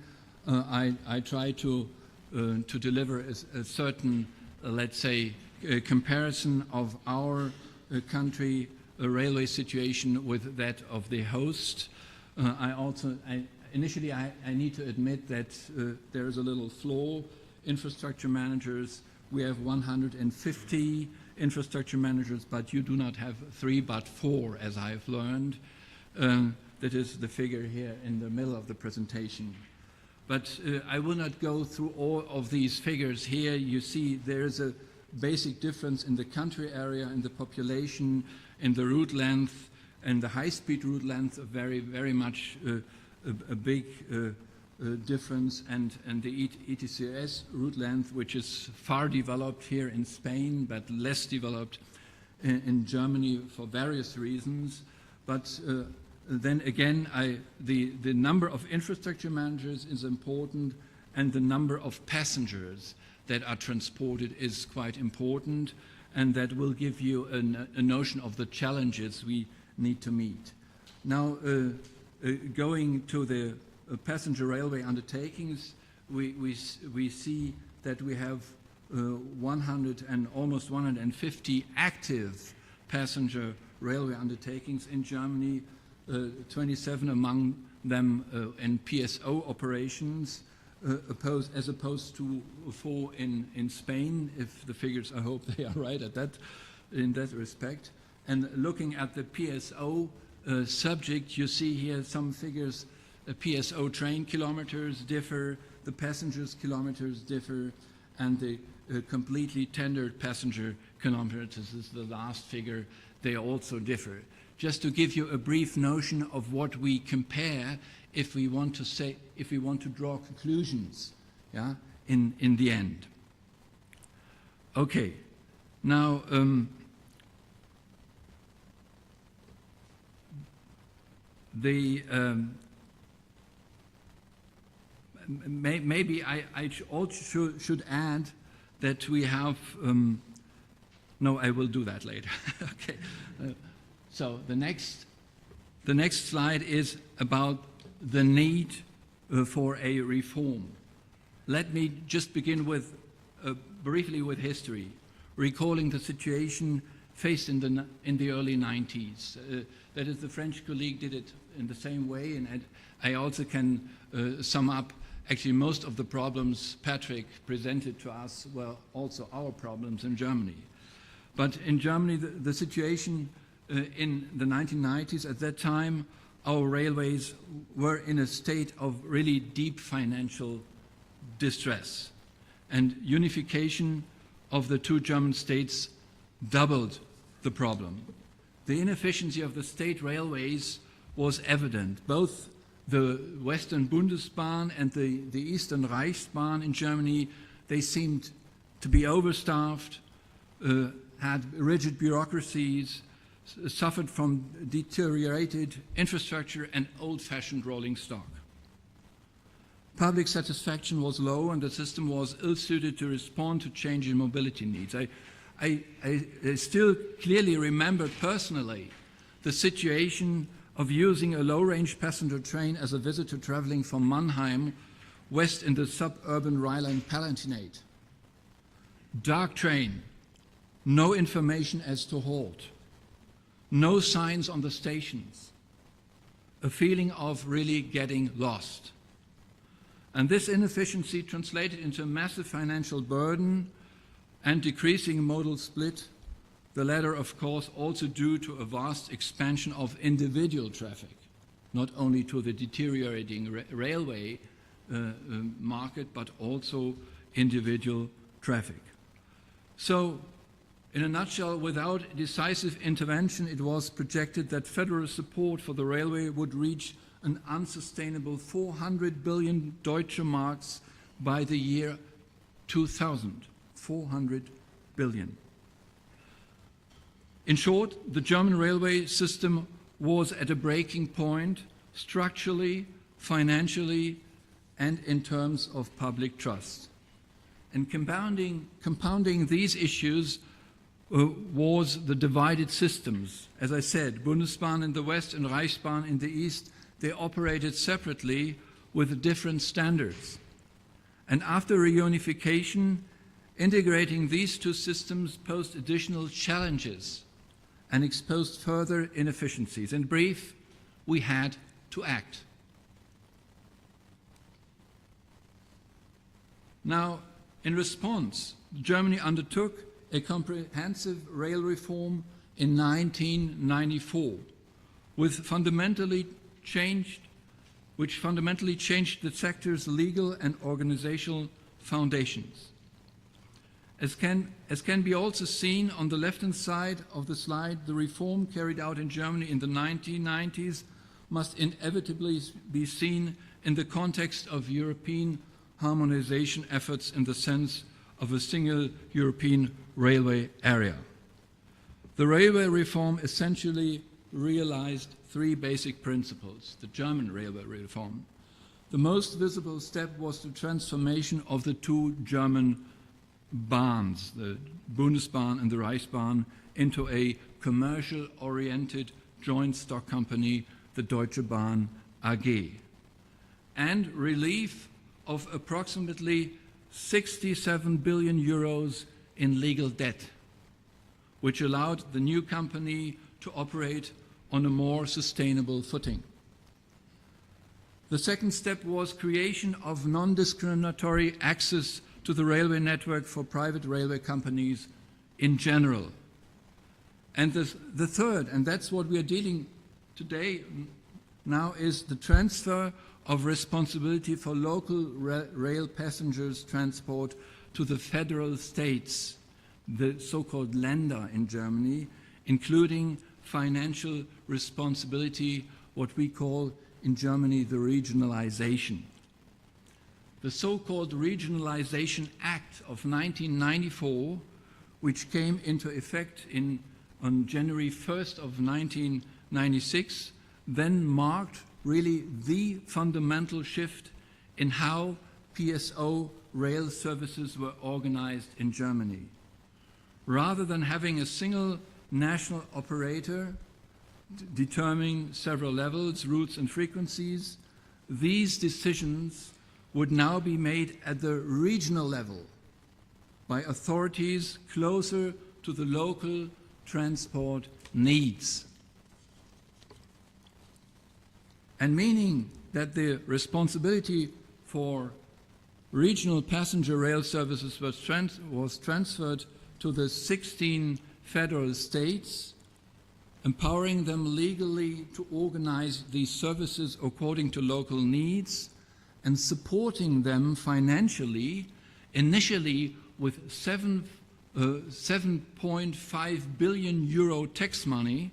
I try to deliver a certain, let's say, comparison of our country railway situation with that of the host. Initially I need to admit that there is a little flaw. Infrastructure managers, we have 150 infrastructure managers, but you do not have 3 but 4, as I have learned. That is the figure here in the middle of the presentation. But I will not go through all of these figures here. You see there is a basic difference in the country area, in the population, in the route length, and the high-speed route length, very, very much a big difference, and the ETCS route length, which is far developed here in Spain, but less developed in Germany for various reasons. But then again, the number of infrastructure managers is important, and the number of passengers that are transported is quite important, and that will give you a notion of the challenges we need to meet. Now, going to the passenger railway undertakings, we see that we have almost 150 active passenger railway undertakings in Germany, 27 among them in PSO operations, as opposed to 4 in Spain, if the figures, I hope they are right in that respect. And looking at the PSO subject, you see here some figures. PSO train kilometers differ, the passengers kilometers differ, and the completely tendered passenger kilometers, this is the last figure, they also differ. Just to give you a brief notion of what we compare if we want to draw conclusions, yeah, in the end. Okay, now maybe I also should add that we have, no, I will do that later. Okay. So the next slide is about the need for a reform. Let me just begin with briefly with history, recalling the situation faced in the early 90s. That is, the French colleague did it in the same way, and I also can sum up actually most of the problems Patrick presented to us were also our problems in Germany. But in Germany, the situation in the 1990s, at that time, our railways were in a state of really deep financial distress. And unification of the two German states doubled the problem. The inefficiency of the state railways was evident. Both the Western Bundesbahn and the Eastern Reichsbahn in Germany, they seemed to be overstaffed, had rigid bureaucracies, suffered from deteriorated infrastructure and old-fashioned rolling stock. Public satisfaction was low and the system was ill-suited to respond to changing mobility needs. I still clearly remember personally the situation of using a low-range passenger train as a visitor traveling from Mannheim west in the suburban Rhineland-Palatinate. Dark train, no information as to halt, no signs on the stations, a feeling of really getting lost. And this inefficiency translated into a massive financial burden and decreasing modal split, the latter, of course, also due to a vast expansion of individual traffic, not only to the deteriorating railway market, but also individual traffic. So, in a nutshell, without decisive intervention, it was projected that federal support for the railway would reach an unsustainable 400 billion Deutsche Marks by the year 2000. 400 billion. In short, the German railway system was at a breaking point structurally, financially, and in terms of public trust. And compounding these issues was the divided systems. As I said, Bundesbahn in the west and Reichsbahn in the east, they operated separately with different standards. And after reunification, integrating these two systems posed additional challenges and exposed further inefficiencies. In brief, we had to act. Now, in response, Germany undertook a comprehensive rail reform in 1994, which fundamentally changed the sector's legal and organizational foundations. As can be also seen on the left-hand side of the slide, the reform carried out in Germany in the 1990s must inevitably be seen in the context of European harmonization efforts in the sense of a single European railway area. The railway reform essentially realized three basic principles, the German railway reform. The most visible step was the transformation of the two German Bahns, the Bundesbahn and the Reichsbahn, into a commercial-oriented joint stock company, the Deutsche Bahn AG, and relief of approximately 67 billion euros in legal debt, which allowed the new company to operate on a more sustainable footing. The second step was creation of non-discriminatory access to the railway network for private railway companies in general. And the third, and that's what we are dealing today now, is the transfer of responsibility for local rail passengers transport to the federal states, the so-called Länder in Germany, including financial responsibility, what we call in Germany the regionalization. The so-called Regionalization Act of 1994, which came into effect on January 1st of 1996, then marked really the fundamental shift in how PSO rail services were organized in Germany. Rather than having a single national operator determining several levels, routes and frequencies, these decisions would now be made at the regional level by authorities closer to the local transport needs. And meaning that the responsibility for regional passenger rail services was transferred to the 16 federal states, empowering them legally to organize these services according to local needs and supporting them financially, initially with 7.5 billion euro tax money.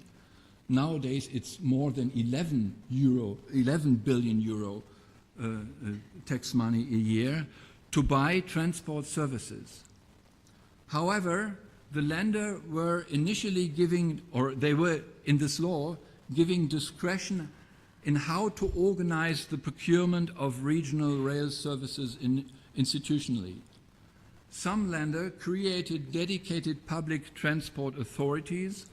Nowadays it's more than 11 billion euro tax money a year to buy transport services. However, the Länder were initially giving, or they were in this law, giving discretion in how to organize the procurement of regional rail services institutionally. Some Länder created dedicated public transport authorities,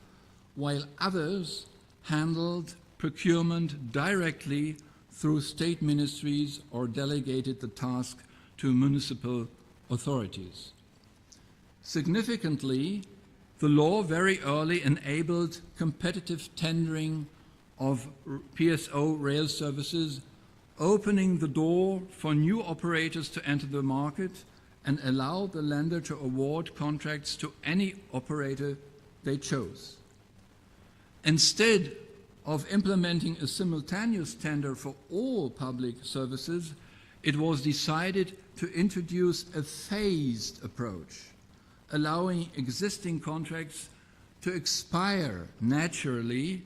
while others handled procurement directly through state ministries or delegated the task to municipal authorities. Significantly, the law very early enabled competitive tendering of PSO rail services, opening the door for new operators to enter the market and allow the Länder to award contracts to any operator they chose. Instead of implementing a simultaneous tender for all public services, it was decided to introduce a phased approach, allowing existing contracts to expire naturally,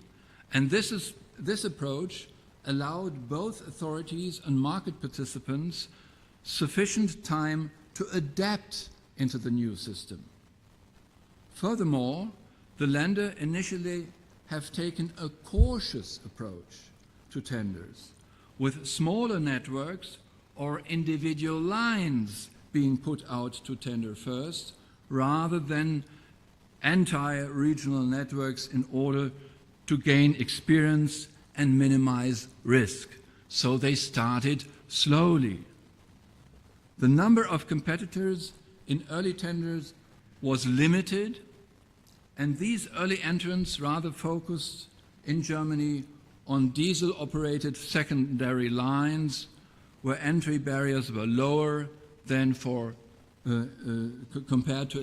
and this approach allowed both authorities and market participants sufficient time to adapt into the new system. Furthermore, the Länder initially have taken a cautious approach to tenders, with smaller networks or individual lines being put out to tender first, rather than entire regional networks, in order to gain experience and minimize risk. So they started slowly. The number of competitors in early tenders was limited, and these early entrants rather focused in Germany on diesel-operated secondary lines, where entry barriers were lower than for compared to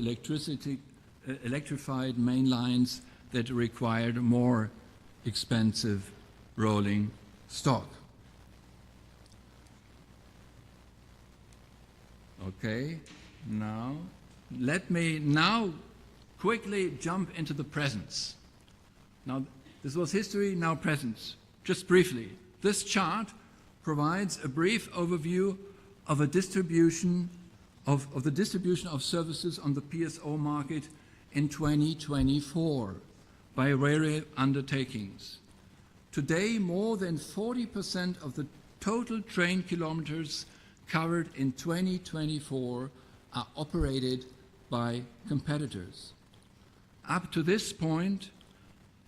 electrified main lines that required more expensive rolling stock. Okay, now let me quickly jump into the present. Now, this was history, now present. Just briefly, this chart provides a brief overview of the distribution of services on the PSO market in 2024, by railway undertakings. Today, more than 40% of the total train kilometers covered in 2024 are operated by competitors. Up to this point,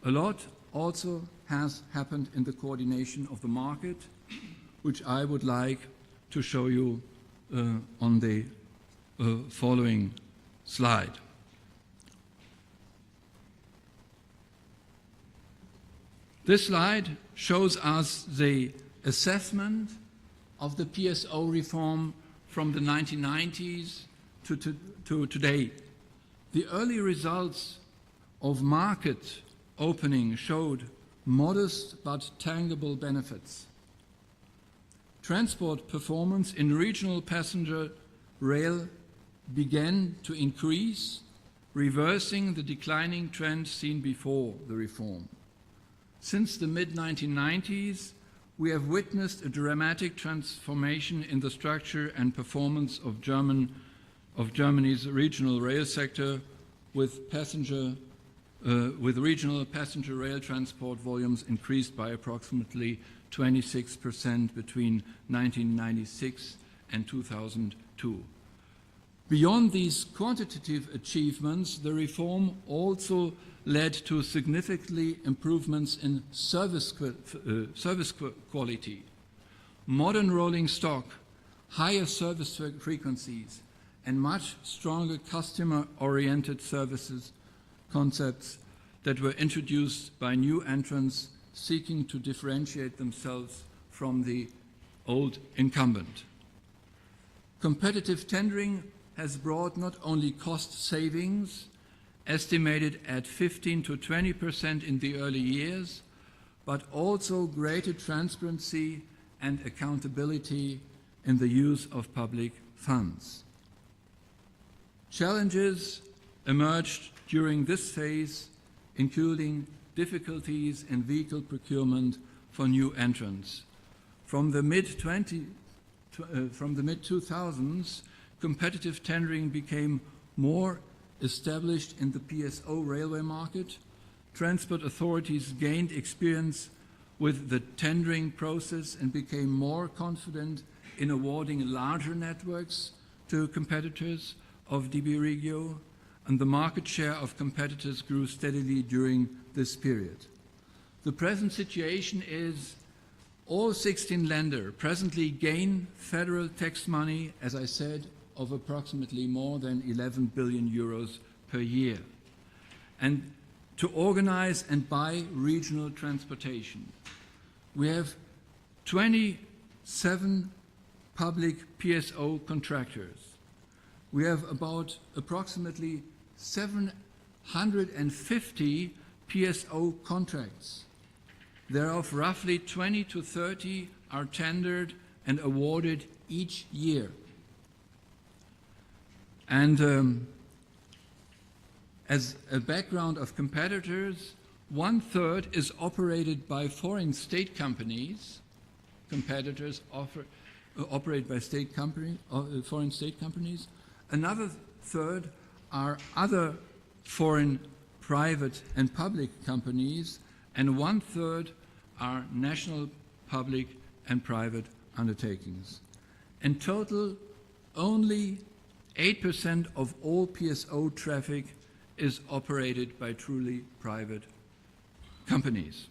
a lot also has happened in the coordination of the market, which I would like to show you on the following slide. This slide shows us the assessment of the PSO reform from the 1990s to today. The early results of market opening showed modest but tangible benefits. Transport performance in regional passenger rail began to increase, reversing the declining trend seen before the reform. Since the mid-1990s, we have witnessed a dramatic transformation in the structure and performance of Germany's regional rail sector, with regional passenger rail transport volumes increased by approximately 26% between 1996 and 2002. Beyond these quantitative achievements, the reform also led to significantly improvements in service quality, modern rolling stock, higher service frequencies, and much stronger customer-oriented services concepts that were introduced by new entrants seeking to differentiate themselves from the old incumbent. Competitive tendering has brought not only cost savings, estimated at 15% to 20% in the early years, but also greater transparency and accountability in the use of public funds. Challenges emerged during this phase, including difficulties in vehicle procurement for new entrants. From the mid-2000s, competitive tendering became more established in the PSO railway market. Transport authorities gained experience with the tendering process and became more confident in awarding larger networks to competitors of DB Regio, and the market share of competitors grew steadily during this period. The present situation is all 16 Länder presently gain federal tax money, as I said, of approximately more than 11 billion euros per year, and to organize and buy regional transportation. We have 27 public PSO contractors. We have approximately 750 PSO contracts. Thereof, roughly 20 to 30 are tendered and awarded each year. And as a background of competitors, 1/3 is operated by foreign state companies. Competitors operate by foreign state companies. Another third are other foreign private and public companies, and 1/3 are national public and private undertakings. In total, only 8% of all PSO traffic is operated by truly private companies.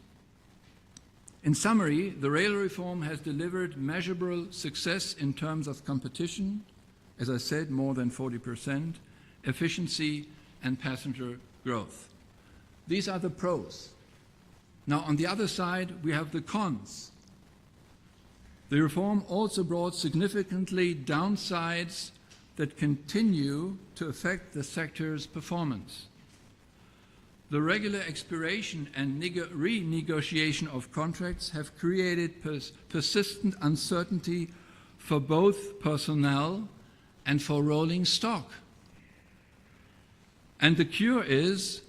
In summary, the rail reform has delivered measurable success in terms of competition, as I said, more than 40%, efficiency, and passenger growth. These are the pros. Now, on the other side, we have the cons. The reform also brought significantly downsides that continue to affect the sector's performance. The regular expiration and renegotiation of contracts have created persistent uncertainty for both personnel and for rolling stock. And the cure is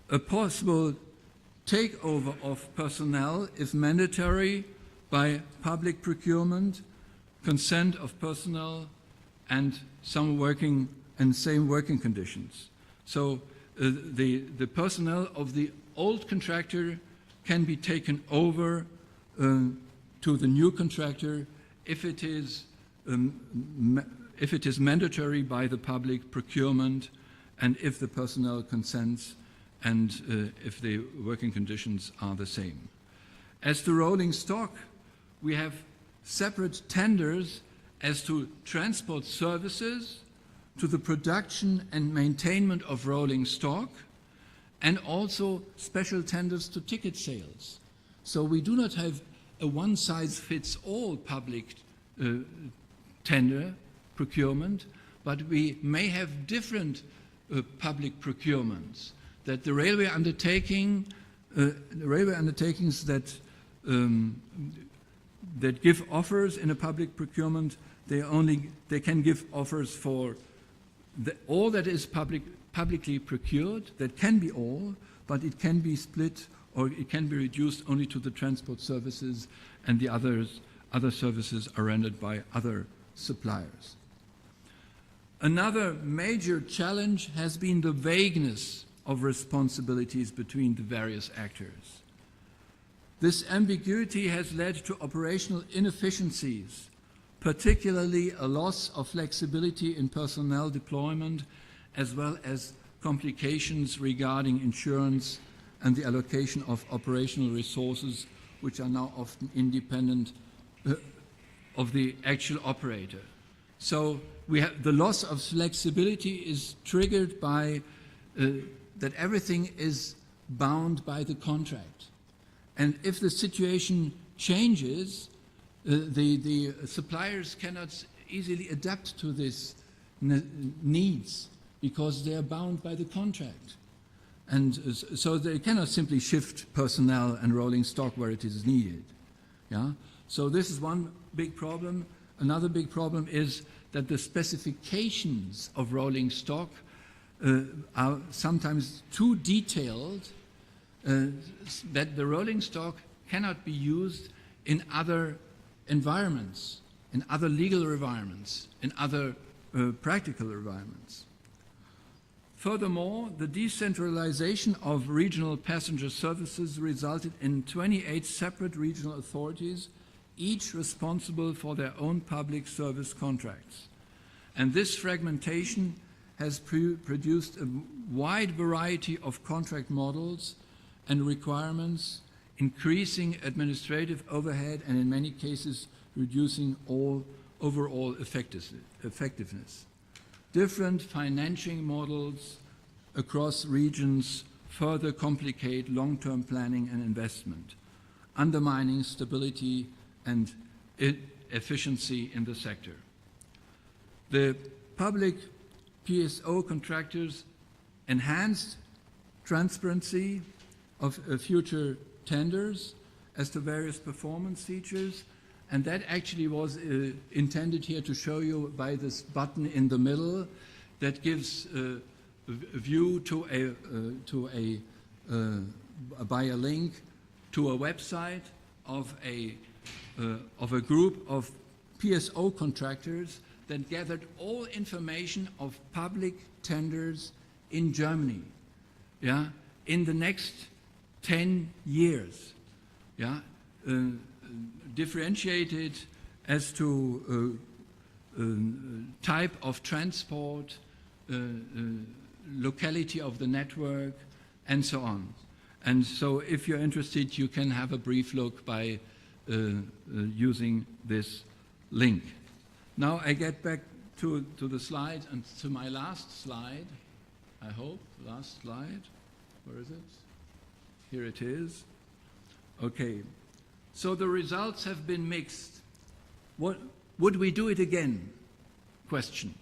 a possible takeover of personnel, if mandatory, by public procurement, consent of personnel, and same working conditions. So the personnel of the old contractor can be taken over to the new contractor if it is mandatory by the public procurement and if the personnel consents and if the working conditions are the same. As to rolling stock, we have separate tenders as to transport services, to the production and maintenance of rolling stock, and also special tenders to ticket sales. So we do not have a one-size-fits-all public tender procurement, but we may have different public procurements. That the railway undertakings that give offers in a public procurement, they can give offers for all that is publicly procured. That can be all, but it can be split or it can be reduced only to the transport services, and the other services are rendered by other suppliers. Another major challenge has been the vagueness of responsibilities between the various actors. This ambiguity has led to operational inefficiencies, particularly a loss of flexibility in personnel deployment, as well as complications regarding insurance and the allocation of operational resources, which are now often independent of the actual operator. So we have the loss of flexibility is triggered by that everything is bound by the contract. And if the situation changes, the suppliers cannot easily adapt to this needs because they are bound by the contract. And so they cannot simply shift personnel and rolling stock where it is needed. Yeah? So this is one big problem. Another big problem is that the specifications of rolling stock are sometimes too detailed that the rolling stock cannot be used in other environments, in other legal environments, in other practical environments. Furthermore, the decentralization of regional passenger services resulted in 28 separate regional authorities, each responsible for their own public service contracts. And this fragmentation has produced a wide variety of contract models and requirements, increasing administrative overhead and in many cases reducing overall effectiveness. Different financing models across regions further complicate long-term planning and investment, undermining stability and efficiency in the sector. The public PSO contractors enhanced transparency of future tenders as to various performance features, and that actually was intended here to show you by this button in the middle that gives a view by a link to a website of a group of PSO contractors that gathered all information of public tenders in Germany, yeah, in the next 10 years, yeah, differentiated as to type of transport, locality of the network, and so on. And so if you're interested, you can have a brief look by using this link. Now I get back to the slide and to my last slide, I hope. Last slide. Where is it? Here it is. Okay. So the results have been mixed. Would we do it again? Question.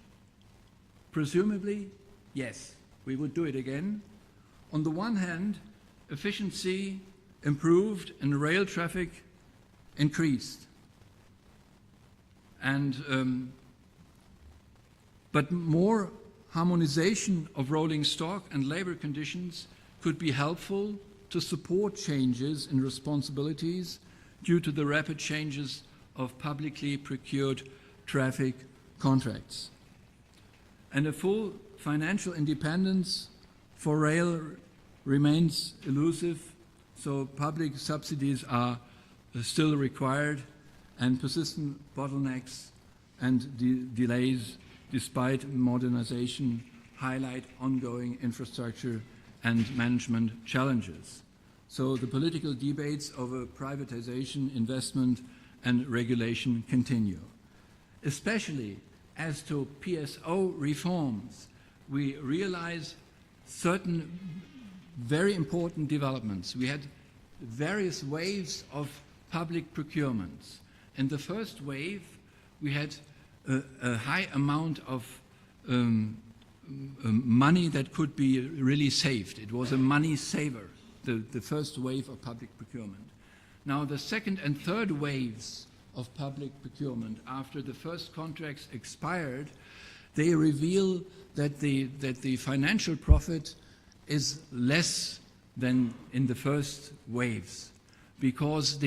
Presumably, yes, we would do it again. On the one hand, efficiency improved and rail traffic increased. And, but more harmonization of rolling stock and labor conditions could be helpful to support changes in responsibilities due to the rapid changes of publicly procured traffic contracts. And a full financial independence for remains elusive, so public subsidies are still required, and persistent bottlenecks and delays despite modernization highlight ongoing infrastructure and management challenges. So the political debates over privatization, investment, and regulation continue. Especially as to PSO reforms, we realize certain very important developments. We had various waves of public procurements. In the first wave, we had a high amount of money that could be really saved. It was a money saver, the first wave of public procurement. Now, the second and third waves of public procurement, after the first contracts expired, they reveal that the financial profit is less than in the first waves, because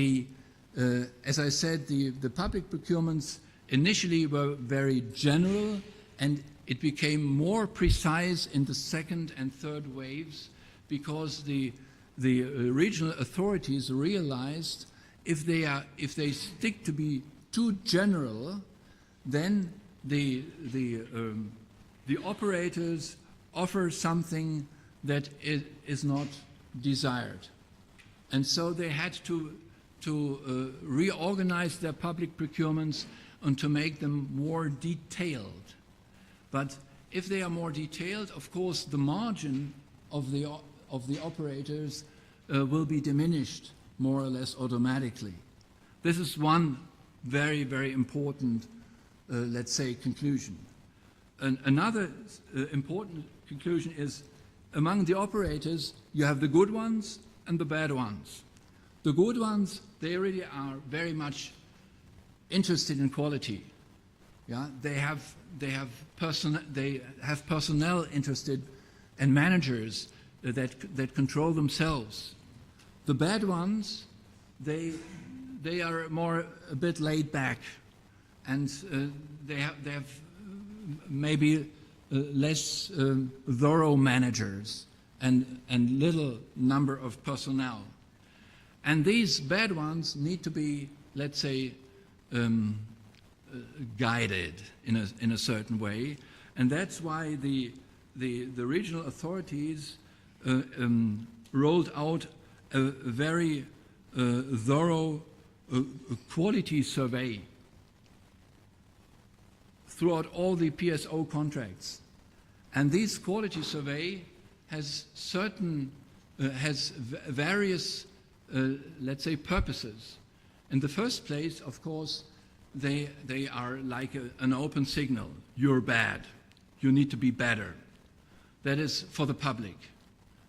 as I said, the public procurements initially were very general, and it became more precise in the second and third waves, because the regional authorities realized if they stick to be too general, then the operators offer something that is not desired, and so they had to reorganize their public procurements and to make them more detailed. But if they are more detailed, of course, the margin of the operators will be diminished more or less automatically. This is one very, very important, let's say, conclusion. Another important conclusion is, among the operators, you have the good ones and the bad ones. The good ones, they really are very much interested in quality. Yeah, they have personnel interested and managers that control themselves. The bad ones, they are more a bit laid back, and they have maybe less thorough managers and little number of personnel. And these bad ones need to be, let's say, guided in a certain way, and that's why the regional authorities rolled out a very thorough quality survey throughout all the PSO contracts. And this quality survey has various, let's say, purposes. In the first place, of course, they are like an open signal. You're bad. You need to be better. That is for the public.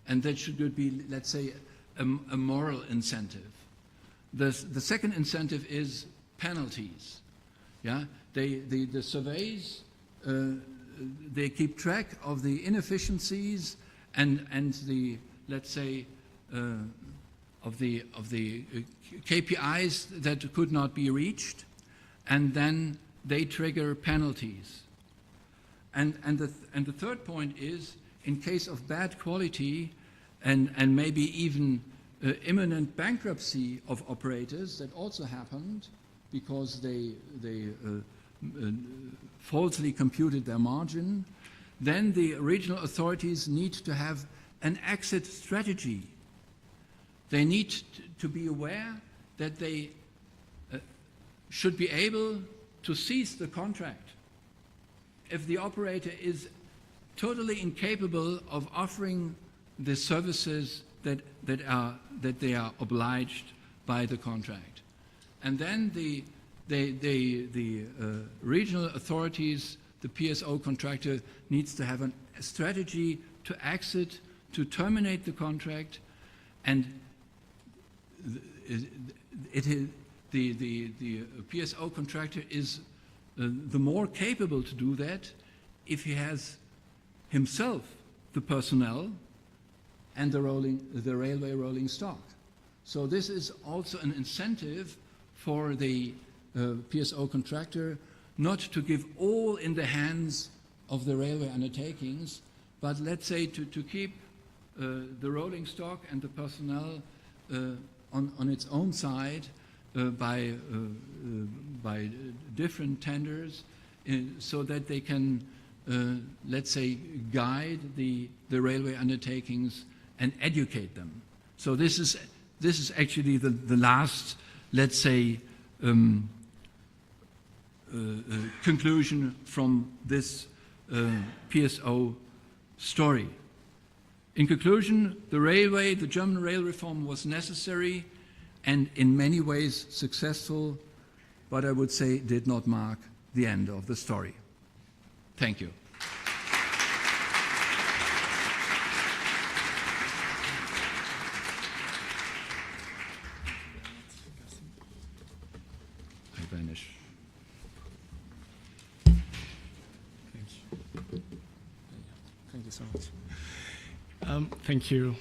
And that should be, let's say, a moral incentive. The second incentive is penalties. Yeah, the surveys, they keep track of the inefficiencies and the, let's say, of the KPIs that could not be reached, and then they trigger penalties. And the third point is, in case of bad quality and maybe even imminent bankruptcy of operators, that also happened because they falsely computed their margin, then the regional authorities need to have an exit strategy. They need to be aware that they should be able to cease the contract if the operator is totally incapable of offering the services that they are obliged by the contract. And then the regional authorities, the PSO contractor, needs to have a strategy to exit, to terminate the contract, and the PSO contractor is the more capable to do that if he has himself the personnel and the railway rolling stock. So this is also an incentive for the PSO contractor not to give all in the hands of the railway undertakings, but let's say to keep the rolling stock and the personnel on its own side by different tenders so that they can, let's say, guide the railway undertakings and educate them. So this is actually the last, let's say, conclusion from this PSO story. In conclusion, the German rail reform was necessary and in many ways successful, but I would say did not mark the end of the story. Thank you. I vanish. Thank you so much. Thank you,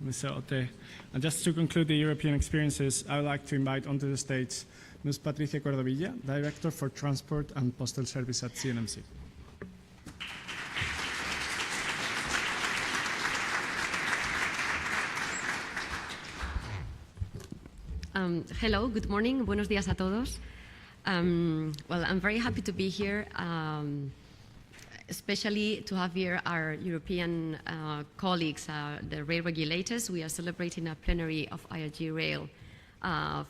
Mr. Otte. And just to conclude the European experiences, I would like to invite onto the stage Ms. Patricia Cordovilla, Director for Transport and Postal Service at CNMC. Hello, good morning, buenos días a todos. Well, I'm very happy to be here, especially to have here our European colleagues, the rail regulators. We are celebrating a plenary of IRG Rail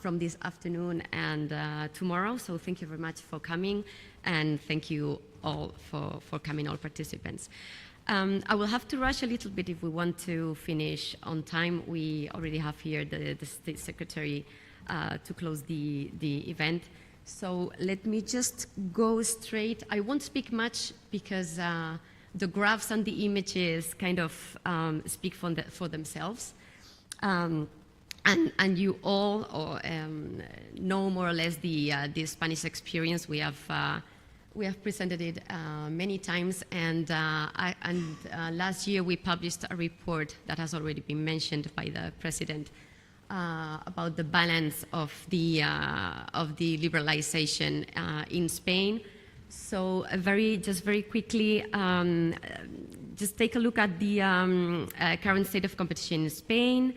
from this afternoon and tomorrow, so thank you very much for coming, and thank you all for coming, all participants. I will have to rush a little bit if we want to finish on time. We already have here the State Secretary to close the event. So let me just go straight. I won't speak much because the graphs and the images kind of speak for themselves. And you all know more or less the Spanish experience. We have presented it many times, and last year we published a report that has already been mentioned by the President about the balance of the liberalization in Spain. So just very quickly, just take a look at the current state of competition in Spain.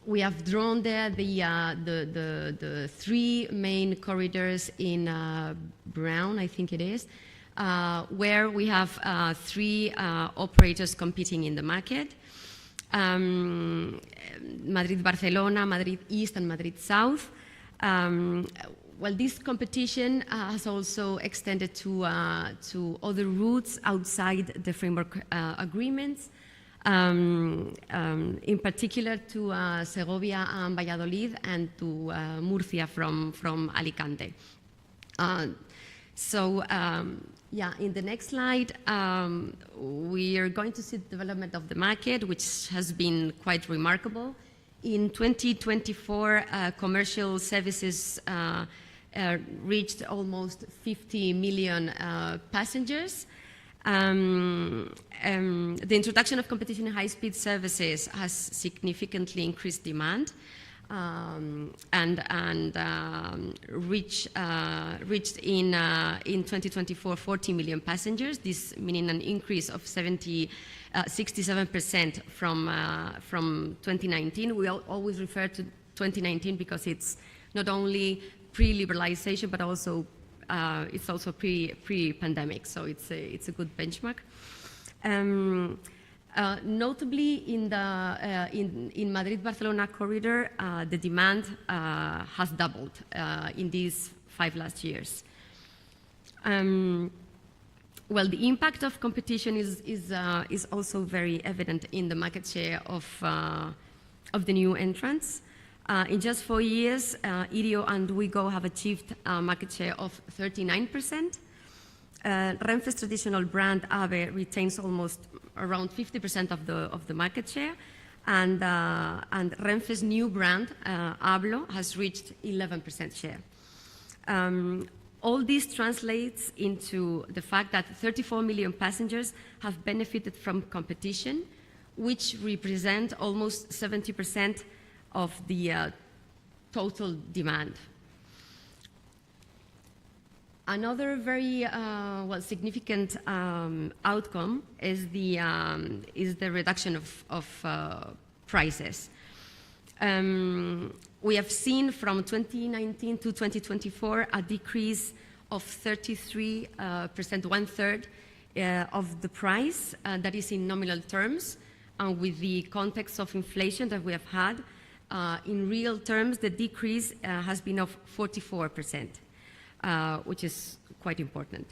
We have drawn there the three main corridors in brown, I think it is, where we have three operators competing in the market. Madrid-Barcelona, Madrid East, and Madrid South. Well, this competition has also extended to other routes outside the framework agreements. In particular to Segovia and Valladolid, and to Murcia from Alicante. Yeah, in the next slide, we are going to see the development of the market, which has been quite remarkable. In 2024, commercial services reached almost 50 million passengers. The introduction of competition in high-speed services has significantly increased demand and reached in 2024 40 million passengers. This meaning an increase of 67% from 2019. We always refer to 2019 because it's not only pre-liberalization but also it's also pre-pandemic, so it's a good benchmark. Notably, in Madrid-Barcelona corridor, the demand has doubled in these 5 last years. Well, the impact of competition is also very evident in the market share of the new entrants. In just 4 years, Irio and Ouigo have achieved a market share of 39%. Renfe's traditional brand AVE retains almost around 50% of the market share, and Renfe's new brand Hablo has reached 11% share. All this translates into the fact that 34 million passengers have benefited from competition, which represent almost 70% of the total demand. Another very significant outcome is the reduction of prices. We have seen from 2019 to 2024 a decrease of 33%, 1/3 of the price, that is in nominal terms, and with the context of inflation that we have had, in real terms, the decrease has been of 44%, which is quite important.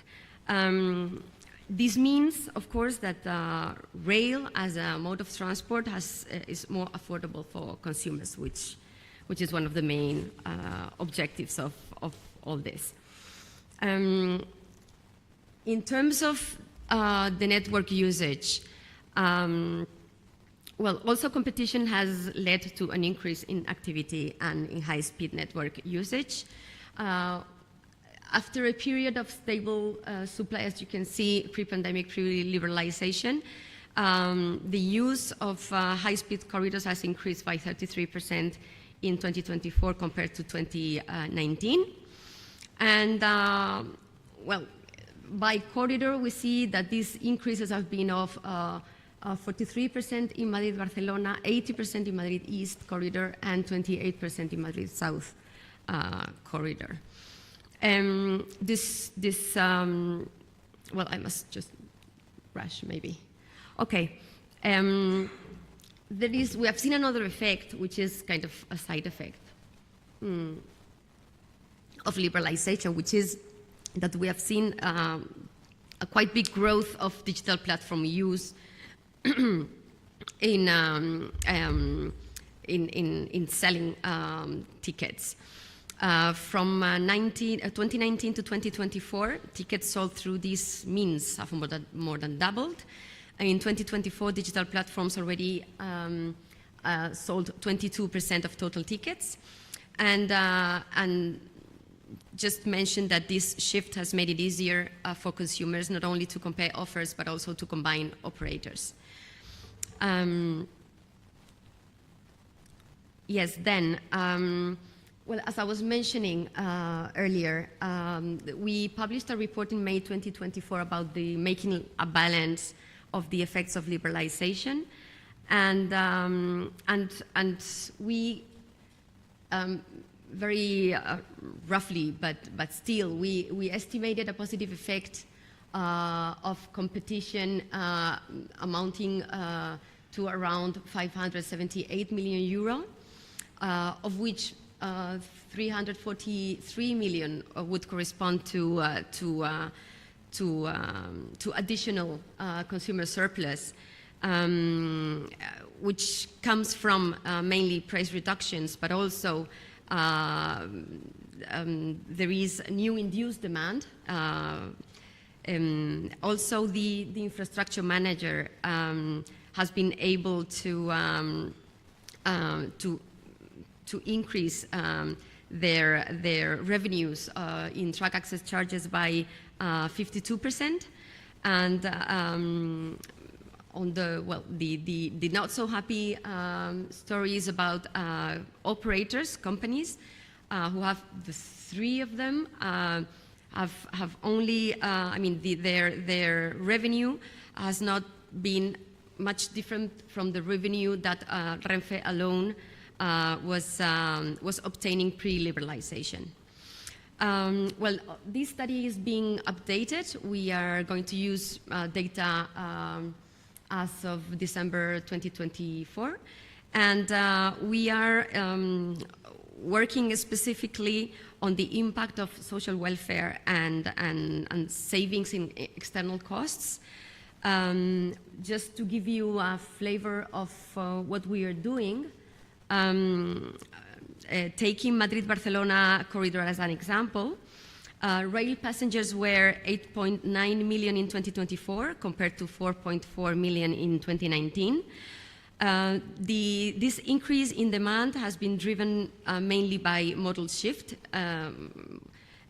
This means, of course, that rail as a mode of transport is more affordable for consumers, which is one of the main objectives of all this. In terms of the network usage, also competition has led to an increase in activity and in high-speed network usage. After a period of stable supply, as you can see, pre-pandemic, pre-liberalization, the use of high-speed corridors has increased by 33% in 2024 compared to 2019. And, by corridor, we see that these increases have been of 43% in Madrid-Barcelona, 80% in Madrid East corridor, and 28% in Madrid South corridor. I must just rush maybe. Okay. We have seen another effect, which is kind of a side effect of liberalization, which is that we have seen a quite big growth of digital platform use in selling tickets. From 2019 to 2024, tickets sold through these means have more than doubled. In 2024, digital platforms already sold 22% of total tickets, and just mention that this shift has made it easier for consumers not only to compare offers but also to combine operators. As I was mentioning earlier, we published a report in May 2024 about the making a balance of the effects of liberalization, and we very roughly, but still, we estimated a positive effect of competition amounting to around 578 million euro, of which 343 million would correspond to additional consumer surplus, which comes from mainly price reductions, but also there is new induced demand. Also, the infrastructure manager has been able to increase their revenues in track access charges by 52%, and on the not so happy stories about operators, companies who have the three of them have only their revenue has not been much different from the revenue that Renfe alone was obtaining pre-liberalization. This study is being updated. We are going to use data as of December 2024, and we are working specifically on the impact of social welfare and savings in external costs. Just to give you a flavor of what we are doing, taking Madrid-Barcelona corridor as an example, rail passengers were 8.9 million in 2024 compared to 4.4 million in 2019. This increase in demand has been driven mainly by modal shift,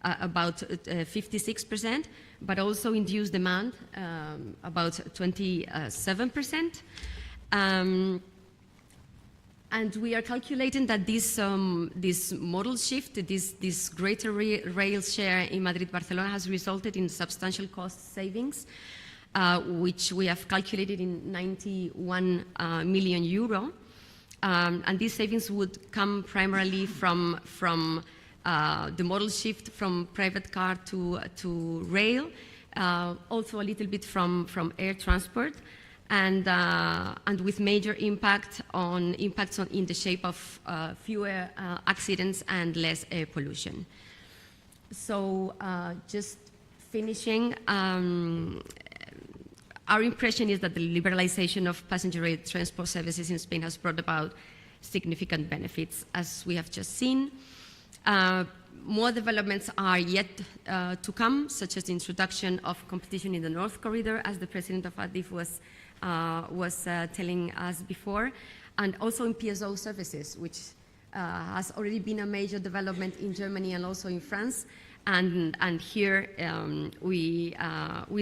about 56%, but also induced demand, about 27%. And we are calculating that this model shift, this greater rail share in Madrid-Barcelona has resulted in substantial cost savings, which we have calculated in 91 million euro. And these savings would come primarily from the model shift from private car to rail, also a little bit from air transport, and with major impacts in the shape of fewer accidents and less air pollution. So just finishing, our impression is that the liberalization of passenger rail transport services in Spain has brought about significant benefits, as we have just seen. More developments are yet to come, such as the introduction of competition in the North Corridor, as the president of ADIF was telling us before, and also in PSO services, which has already been a major development in Germany and also in France. And here we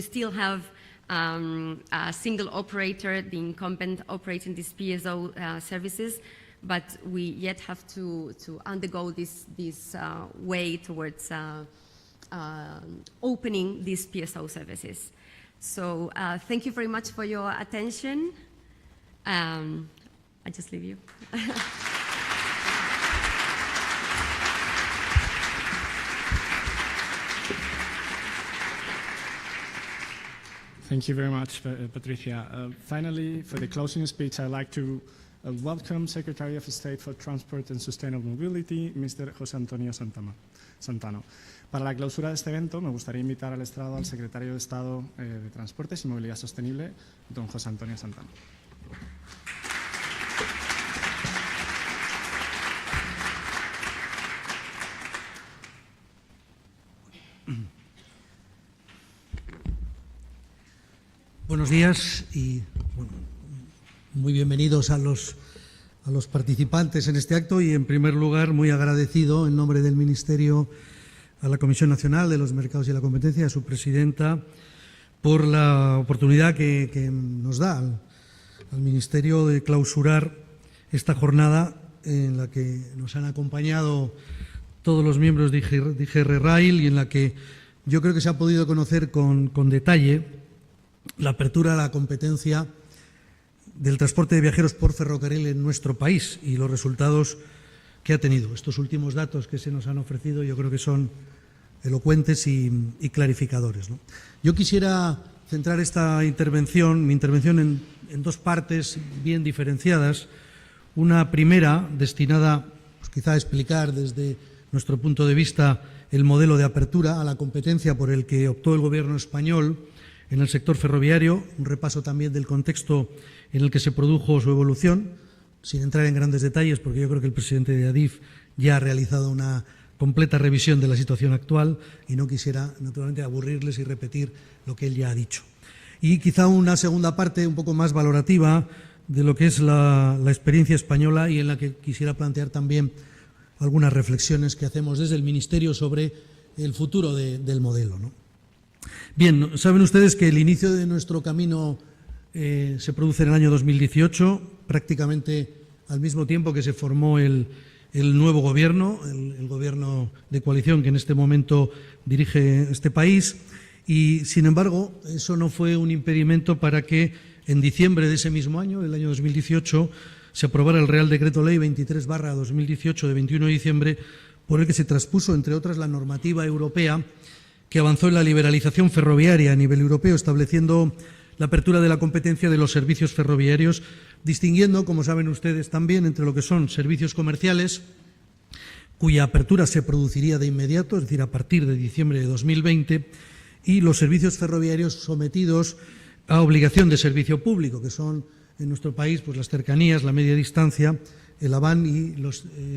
still have a single operator, the incumbent, operating these PSO services, but we yet have to undergo this way towards opening these PSO services. So thank you very much for your attention. I just leave you. Thank you very much, Patricia. Finally, for the closing speech, I'd like to welcome Secretary of State for Transport and Sustainable Mobility, Mr. José Antonio Santano. Para la clausura de este evento, me gustaría invitar al estrado al Secretario de Estado de Transportes y Movilidad Sostenible, don José Antonio Santano. Buenos días y muy bienvenidos a los participantes en este acto y, en primer lugar, muy agradecido en nombre del Ministerio a la Comisión Nacional de los Mercados y la Competencia, a su presidenta, por la oportunidad que nos da al Ministerio de clausurar esta jornada en la que nos han acompañado todos los miembros de IGR Rail y en la que yo creo que se ha podido conocer con detalle la apertura a la competencia del transporte de viajeros por ferrocarril en nuestro país y los resultados que ha tenido. Estos últimos datos que se nos han ofrecido yo creo que son elocuentes y clarificadores, ¿no? Yo quisiera centrar mi intervención en dos partes bien diferenciadas. Una primera destinada quizá a explicar desde nuestro punto de vista el modelo de apertura a la competencia por el que optó el Gobierno español en el sector ferroviario, un repaso también del contexto en el que se produjo su evolución, sin entrar en grandes detalles, porque yo creo que el presidente de ADIF ya ha realizado una completa revisión de la situación actual y no quisiera, naturalmente, aburrirles y repetir lo que él ya ha dicho. Y quizá una segunda parte un poco más valorativa de lo que es la experiencia española y en la que quisiera plantear también algunas reflexiones que hacemos desde el Ministerio sobre el futuro del modelo, ¿no? Bien, saben ustedes que el inicio de nuestro camino se produce en el año 2018, prácticamente al mismo tiempo que se formó el nuevo gobierno, el gobierno de coalición que en este momento dirige este país, y sin embargo eso no fue un impedimento para que en diciembre de ese mismo año, del año 2018, se aprobara el Real Decreto Ley 23/2018 de 21 de diciembre, por el que se traspuso, entre otras, la normativa europea que avanzó en la liberalización ferroviaria a nivel europeo, estableciendo la apertura de la competencia de los servicios ferroviarios, distinguiendo, como saben ustedes también, entre lo que son servicios comerciales, cuya apertura se produciría de inmediato, es decir, a partir de diciembre de 2020, y los servicios ferroviarios sometidos a obligación de servicio público, que son en nuestro país pues las cercanías, la media distancia, el AVAN y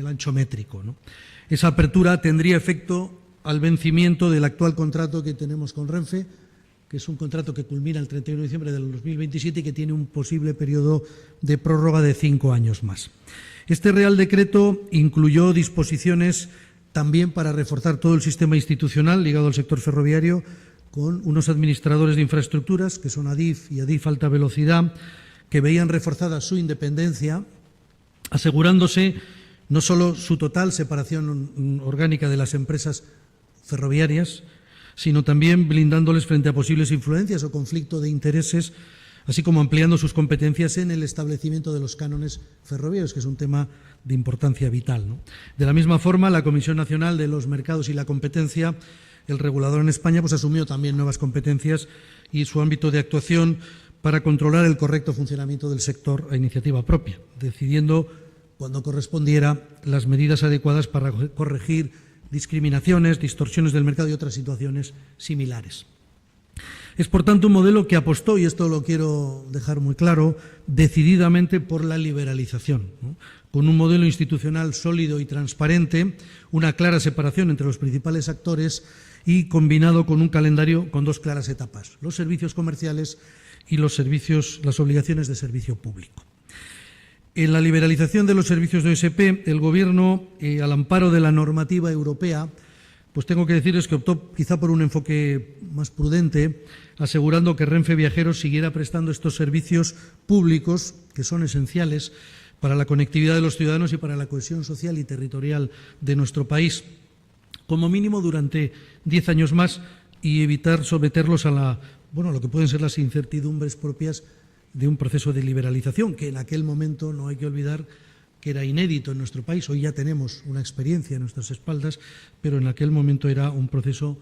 el ancho métrico, ¿no? Esa apertura tendría efecto al vencimiento del actual contrato que tenemos con Renfe, que es un contrato que culmina el 31 de diciembre del 2027 y que tiene un posible periodo de prórroga de 5 años más. Este Real Decreto incluyó disposiciones también para reforzar todo el sistema institucional ligado al sector ferroviario, con unos administradores de infraestructuras, que son ADIF y ADIF Alta Velocidad, que veían reforzada su independencia asegurándose no solo su total separación orgánica de las empresas ferroviarias, sino también blindándoles frente a posibles influencias o conflicto de intereses, así como ampliando sus competencias en el establecimiento de los cánones ferroviarios, que es un tema de importancia vital, ¿no? De la misma forma, la Comisión Nacional de los Mercados y la Competencia, el regulador en España, pues asumió también nuevas competencias y su ámbito de actuación para controlar el correcto funcionamiento del sector a iniciativa propia, decidiendo, cuando correspondiera, las medidas adecuadas para corregir discriminaciones, distorsiones del mercado y otras situaciones similares. Es, por tanto, un modelo que apostó, y esto lo quiero dejar muy claro, decididamente por la liberalización, ¿no? Con un modelo institucional sólido y transparente, una clara separación entre los principales actores y combinado con un calendario con dos claras etapas: los servicios comerciales y las obligaciones de servicio público. En la liberalización de los servicios de OSP, el Gobierno, al amparo de la normativa europea, pues tengo que decirles que optó quizá por un enfoque más prudente, asegurando que Renfe Viajeros siguiera prestando estos servicios públicos, que son esenciales para la conectividad de los ciudadanos y para la cohesión social y territorial de nuestro país, como mínimo durante 10 años más, y evitar someterlos a lo que pueden ser las incertidumbres propias de un proceso de liberalización, que en aquel momento, no hay que olvidar, que era inédito en nuestro país. Hoy ya tenemos una experiencia en nuestras espaldas, pero en aquel momento era un proceso,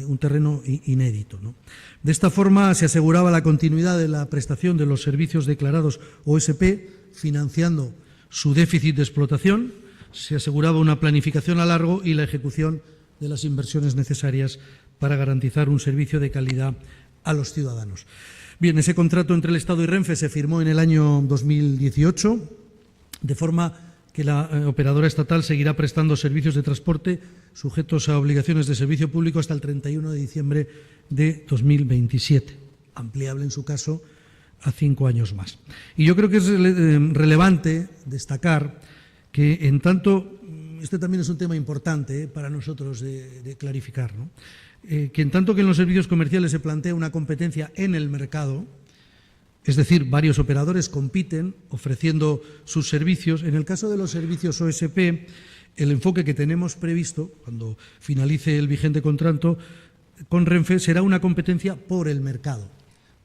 un terreno inédito, ¿no? De esta forma se aseguraba la continuidad de la prestación de los servicios declarados OSP, financiando su déficit de explotación, se aseguraba una planificación a largo y la ejecución de las inversiones necesarias para garantizar un servicio de calidad a los ciudadanos. Bien, ese contrato entre el Estado y Renfe se firmó en el año 2018, de forma que la operadora estatal seguirá prestando servicios de transporte sujetos a obligaciones de servicio público hasta el 31 de diciembre de 2027, ampliable en su caso a 5 años más. Y yo creo que es relevante destacar que, en tanto, este también es un tema importante para nosotros de clarificar, ¿no? Que en tanto que en los servicios comerciales se plantea una competencia en el mercado, es decir, varios operadores compiten ofreciendo sus servicios, en el caso de los servicios OSP, el enfoque que tenemos previsto, cuando finalice el vigente contrato con Renfe, será una competencia por el mercado,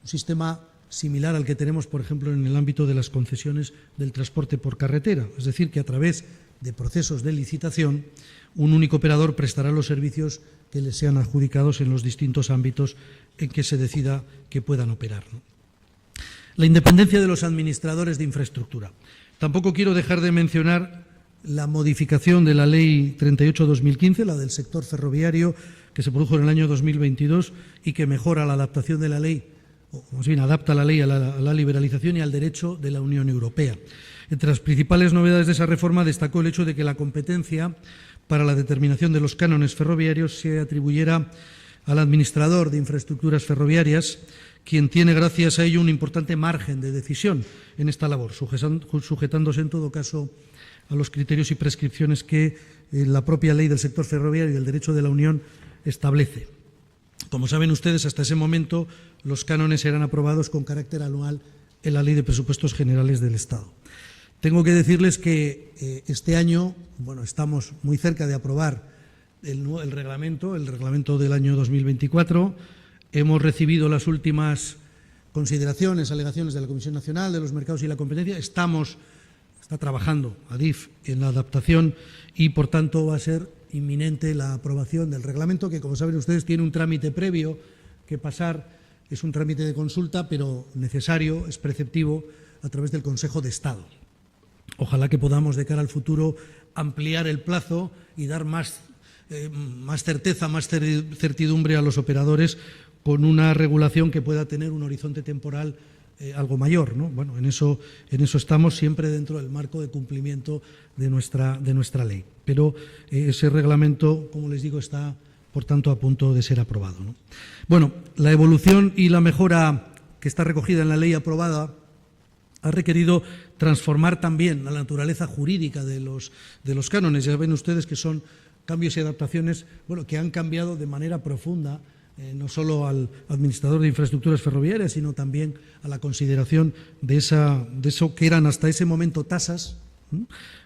un sistema similar al que tenemos, por ejemplo, en el ámbito de las concesiones del transporte por carretera, es decir, que a través de procesos de licitación, un único operador prestará los servicios que les sean adjudicados en los distintos ámbitos en que se decida que puedan operar, ¿no? La independencia de los administradores de infraestructura. Tampoco quiero dejar de mencionar la modificación de la Ley 38/2015, la del sector ferroviario, que se produjo en el año 2022 y que mejora la adaptación de la ley, o más bien adapta la ley a la liberalización y al derecho de la Unión Europea. Entre las principales novedades de esa reforma destacó el hecho de que la competencia para la determinación de los cánones ferroviarios se atribuyera al Administrador de Infraestructuras Ferroviarias, quien tiene gracias a ello un importante margen de decisión en esta labor, sujetándose en todo caso a los criterios y prescripciones que la propia ley del sector ferroviario y el derecho de la Unión establece. Como saben ustedes, hasta ese momento los cánones eran aprobados con carácter anual en la Ley de Presupuestos Generales del Estado. Tengo que decirles que este año, estamos muy cerca de aprobar el reglamento del año 2024. Hemos recibido las últimas consideraciones, alegaciones de la Comisión Nacional de los Mercados y la Competencia. Está trabajando ADIF en la adaptación y, por tanto, va a ser inminente la aprobación del reglamento, que, como saben ustedes, tiene un trámite previo que pasar. Es un trámite de consulta, pero necesario, es preceptivo, a través del Consejo de Estado. Ojalá que podamos, de cara al futuro, ampliar el plazo y dar más certeza, más certidumbre a los operadores, con una regulación que pueda tener un horizonte temporal algo mayor, ¿no? Bueno, en eso estamos, siempre dentro del marco de cumplimiento de nuestra ley. Pero ese reglamento, como les digo, está, por tanto, a punto de ser aprobado, ¿no? Bueno, la evolución y la mejora que está recogida en la ley aprobada ha requerido transformar también la naturaleza jurídica de los cánones. Ya ven ustedes que son cambios y adaptaciones que han cambiado de manera profunda, no solo al Administrador de Infraestructuras Ferroviarias, sino también a la consideración de eso que eran hasta ese momento tasas,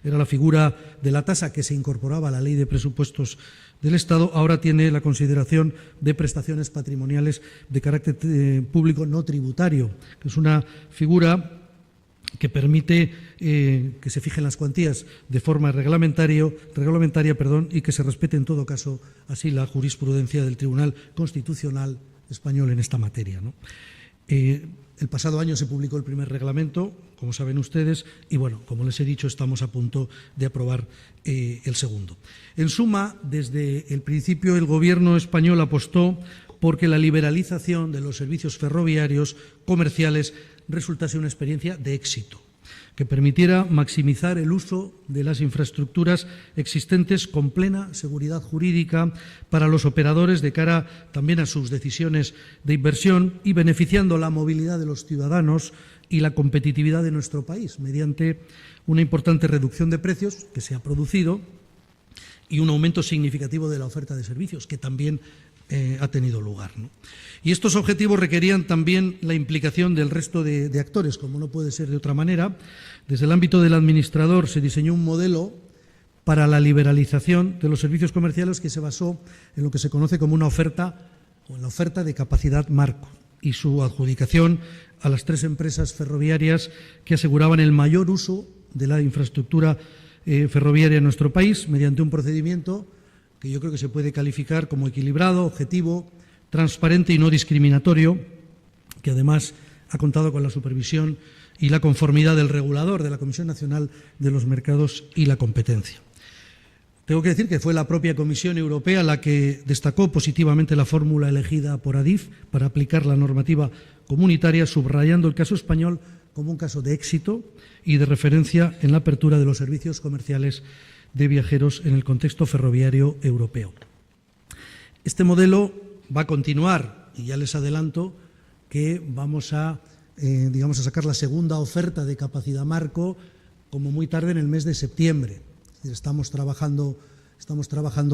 Era la figura de la tasa que se incorporaba a la Ley de Presupuestos del Estado, ahora tiene la consideración de prestaciones patrimoniales de carácter público no tributario, que es una figura que permite que se fijen las cuantías de forma reglamentaria, y que se respete en todo caso así la jurisprudencia del Tribunal Constitucional español en esta materia, ¿no? El pasado año se publicó el primer reglamento, como saben ustedes, y bueno, como les he dicho, estamos a punto de aprobar el segundo. En suma, desde el principio el Gobierno español apostó porque la liberalización de los servicios ferroviarios comerciales resultase una experiencia de éxito, que permitiera maximizar el uso de las infraestructuras existentes con plena seguridad jurídica para los operadores de cara también a sus decisiones de inversión y beneficiando la movilidad de los ciudadanos y la competitividad de nuestro país mediante una importante reducción de precios que se ha producido y un aumento significativo de la oferta de servicios que también ha tenido lugar, ¿no? Y estos objetivos requerían también la implicación del resto de actores, como no puede ser de otra manera. Desde el ámbito del Administrador se diseñó un modelo para la liberalización de los servicios comerciales que se basó en lo que se conoce como una oferta o en la oferta de capacidad marco y su adjudicación a las 3 empresas ferroviarias que aseguraban el mayor uso de la infraestructura ferroviaria en nuestro país mediante un procedimiento que yo creo que se puede calificar como equilibrado, objetivo, transparente y no discriminatorio, que además ha contado con la supervisión y la conformidad del regulador de la Comisión Nacional de los Mercados y la Competencia. Tengo que decir que fue la propia Comisión Europea la que destacó positivamente la fórmula elegida por ADIF para aplicar la normativa comunitaria, subrayando el caso español como un caso de éxito y de referencia en la apertura de los servicios comerciales de viajeros en el contexto ferroviario europeo. Este modelo va a continuar y ya les adelanto que vamos a sacar la segunda oferta de capacidad marco como muy tarde en el mes de septiembre. Es decir, estamos trabajando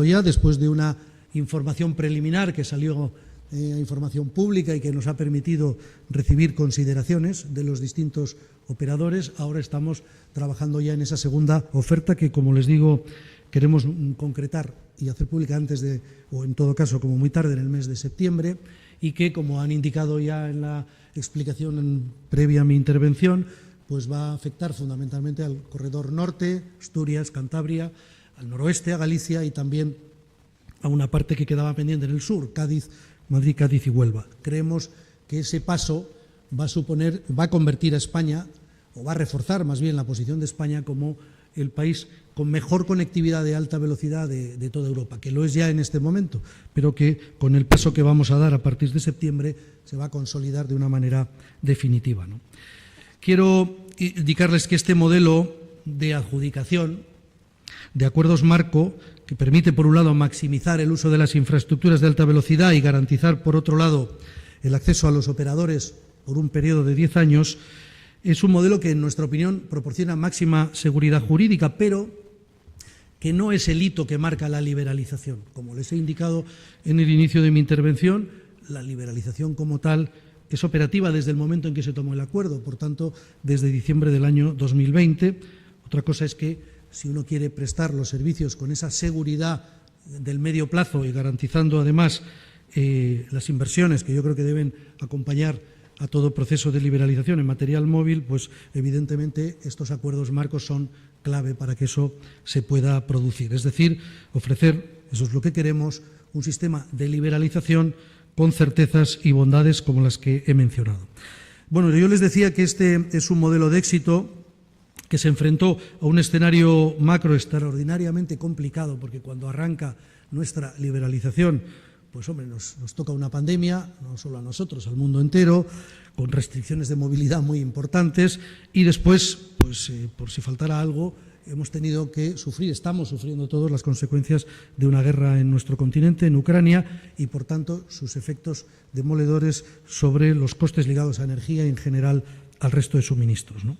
ya después de una información preliminar que salió a información pública y que nos ha permitido recibir consideraciones de los distintos operadores. Ahora estamos trabajando ya en esa segunda oferta que, como les digo, queremos concretar y hacer pública antes de, o en todo caso, como muy tarde en el mes de septiembre, y que, como han indicado ya en la explicación previa a mi intervención, pues va a afectar fundamentalmente al corredor norte, Asturias, Cantabria, al noroeste, a Galicia y también a una parte que quedaba pendiente en el sur, Cádiz, Madrid, Cádiz y Huelva. Creemos que ese paso va a convertir a España, o va a reforzar más bien la posición de España como el país con mejor conectividad de alta velocidad de toda Europa, que lo es ya en este momento, pero que con el paso que vamos a dar a partir de septiembre se va a consolidar de una manera definitiva, ¿no? Quiero indicarles que este modelo de adjudicación de acuerdos marco, que permite, por un lado, maximizar el uso de las infraestructuras de alta velocidad y garantizar, por otro lado, el acceso a los operadores por un periodo de 10 años, es un modelo que, en nuestra opinión, proporciona máxima seguridad jurídica, pero que no es el hito que marca la liberalización. Como les he indicado en el inicio de mi intervención, la liberalización como tal es operativa desde el momento en que se tomó el acuerdo, por tanto, desde diciembre del año 2020. Otra cosa es que, si uno quiere prestar los servicios con esa seguridad del medio plazo y garantizando además las inversiones que yo creo que deben acompañar a todo proceso de liberalización en material móvil, pues evidentemente estos acuerdos marcos son clave para que eso se pueda producir. Es decir, ofrecer, eso es lo que queremos, un sistema de liberalización con certezas y bondades como las que he mencionado. Bueno, yo les decía que este es un modelo de éxito que se enfrentó a un escenario macro extraordinariamente complicado, porque cuando arranca nuestra liberalización, pues hombre, nos toca una pandemia, no solo a nosotros, al mundo entero, con restricciones de movilidad muy importantes, y después, pues por si faltara algo, hemos tenido que estamos sufriendo todos las consecuencias de una guerra en nuestro continente, en Ucrania, y por tanto sus efectos demoledores sobre los costes ligados a energía y en general al resto de suministros, ¿no?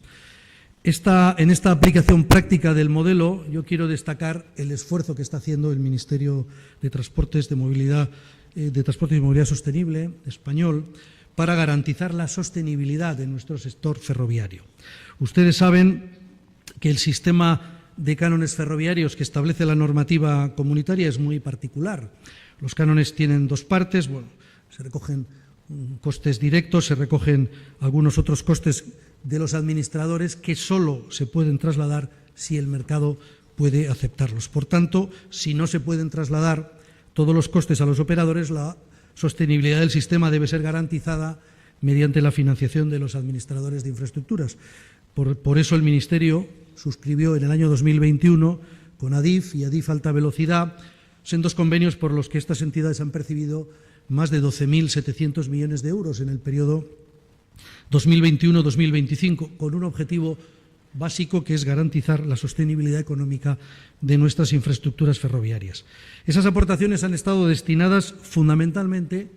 En esta aplicación práctica del modelo, yo quiero destacar el esfuerzo que está haciendo el Ministerio de Transportes y Movilidad Sostenible español para garantizar la sostenibilidad de nuestro sector ferroviario. Ustedes saben que el sistema de cánones ferroviarios que establece la normativa comunitaria es muy particular. Los cánones tienen dos partes, bueno, se recogen costes directos, se recogen algunos otros costes de los administradores que solo se pueden trasladar si el mercado puede aceptarlos. Por tanto, si no se pueden trasladar todos los costes a los operadores, la sostenibilidad del sistema debe ser garantizada mediante la financiación de los administradores de infraestructuras. Por eso el Ministerio suscribió en el año 2021 con ADIF y ADIF Alta Velocidad sendos convenios por los que estas entidades han percibido más de 12.700 millones de euros en el periodo 2021-2025, con un objetivo básico que es garantizar la sostenibilidad económica de nuestras infraestructuras ferroviarias. Esas aportaciones han estado destinadas fundamentalmente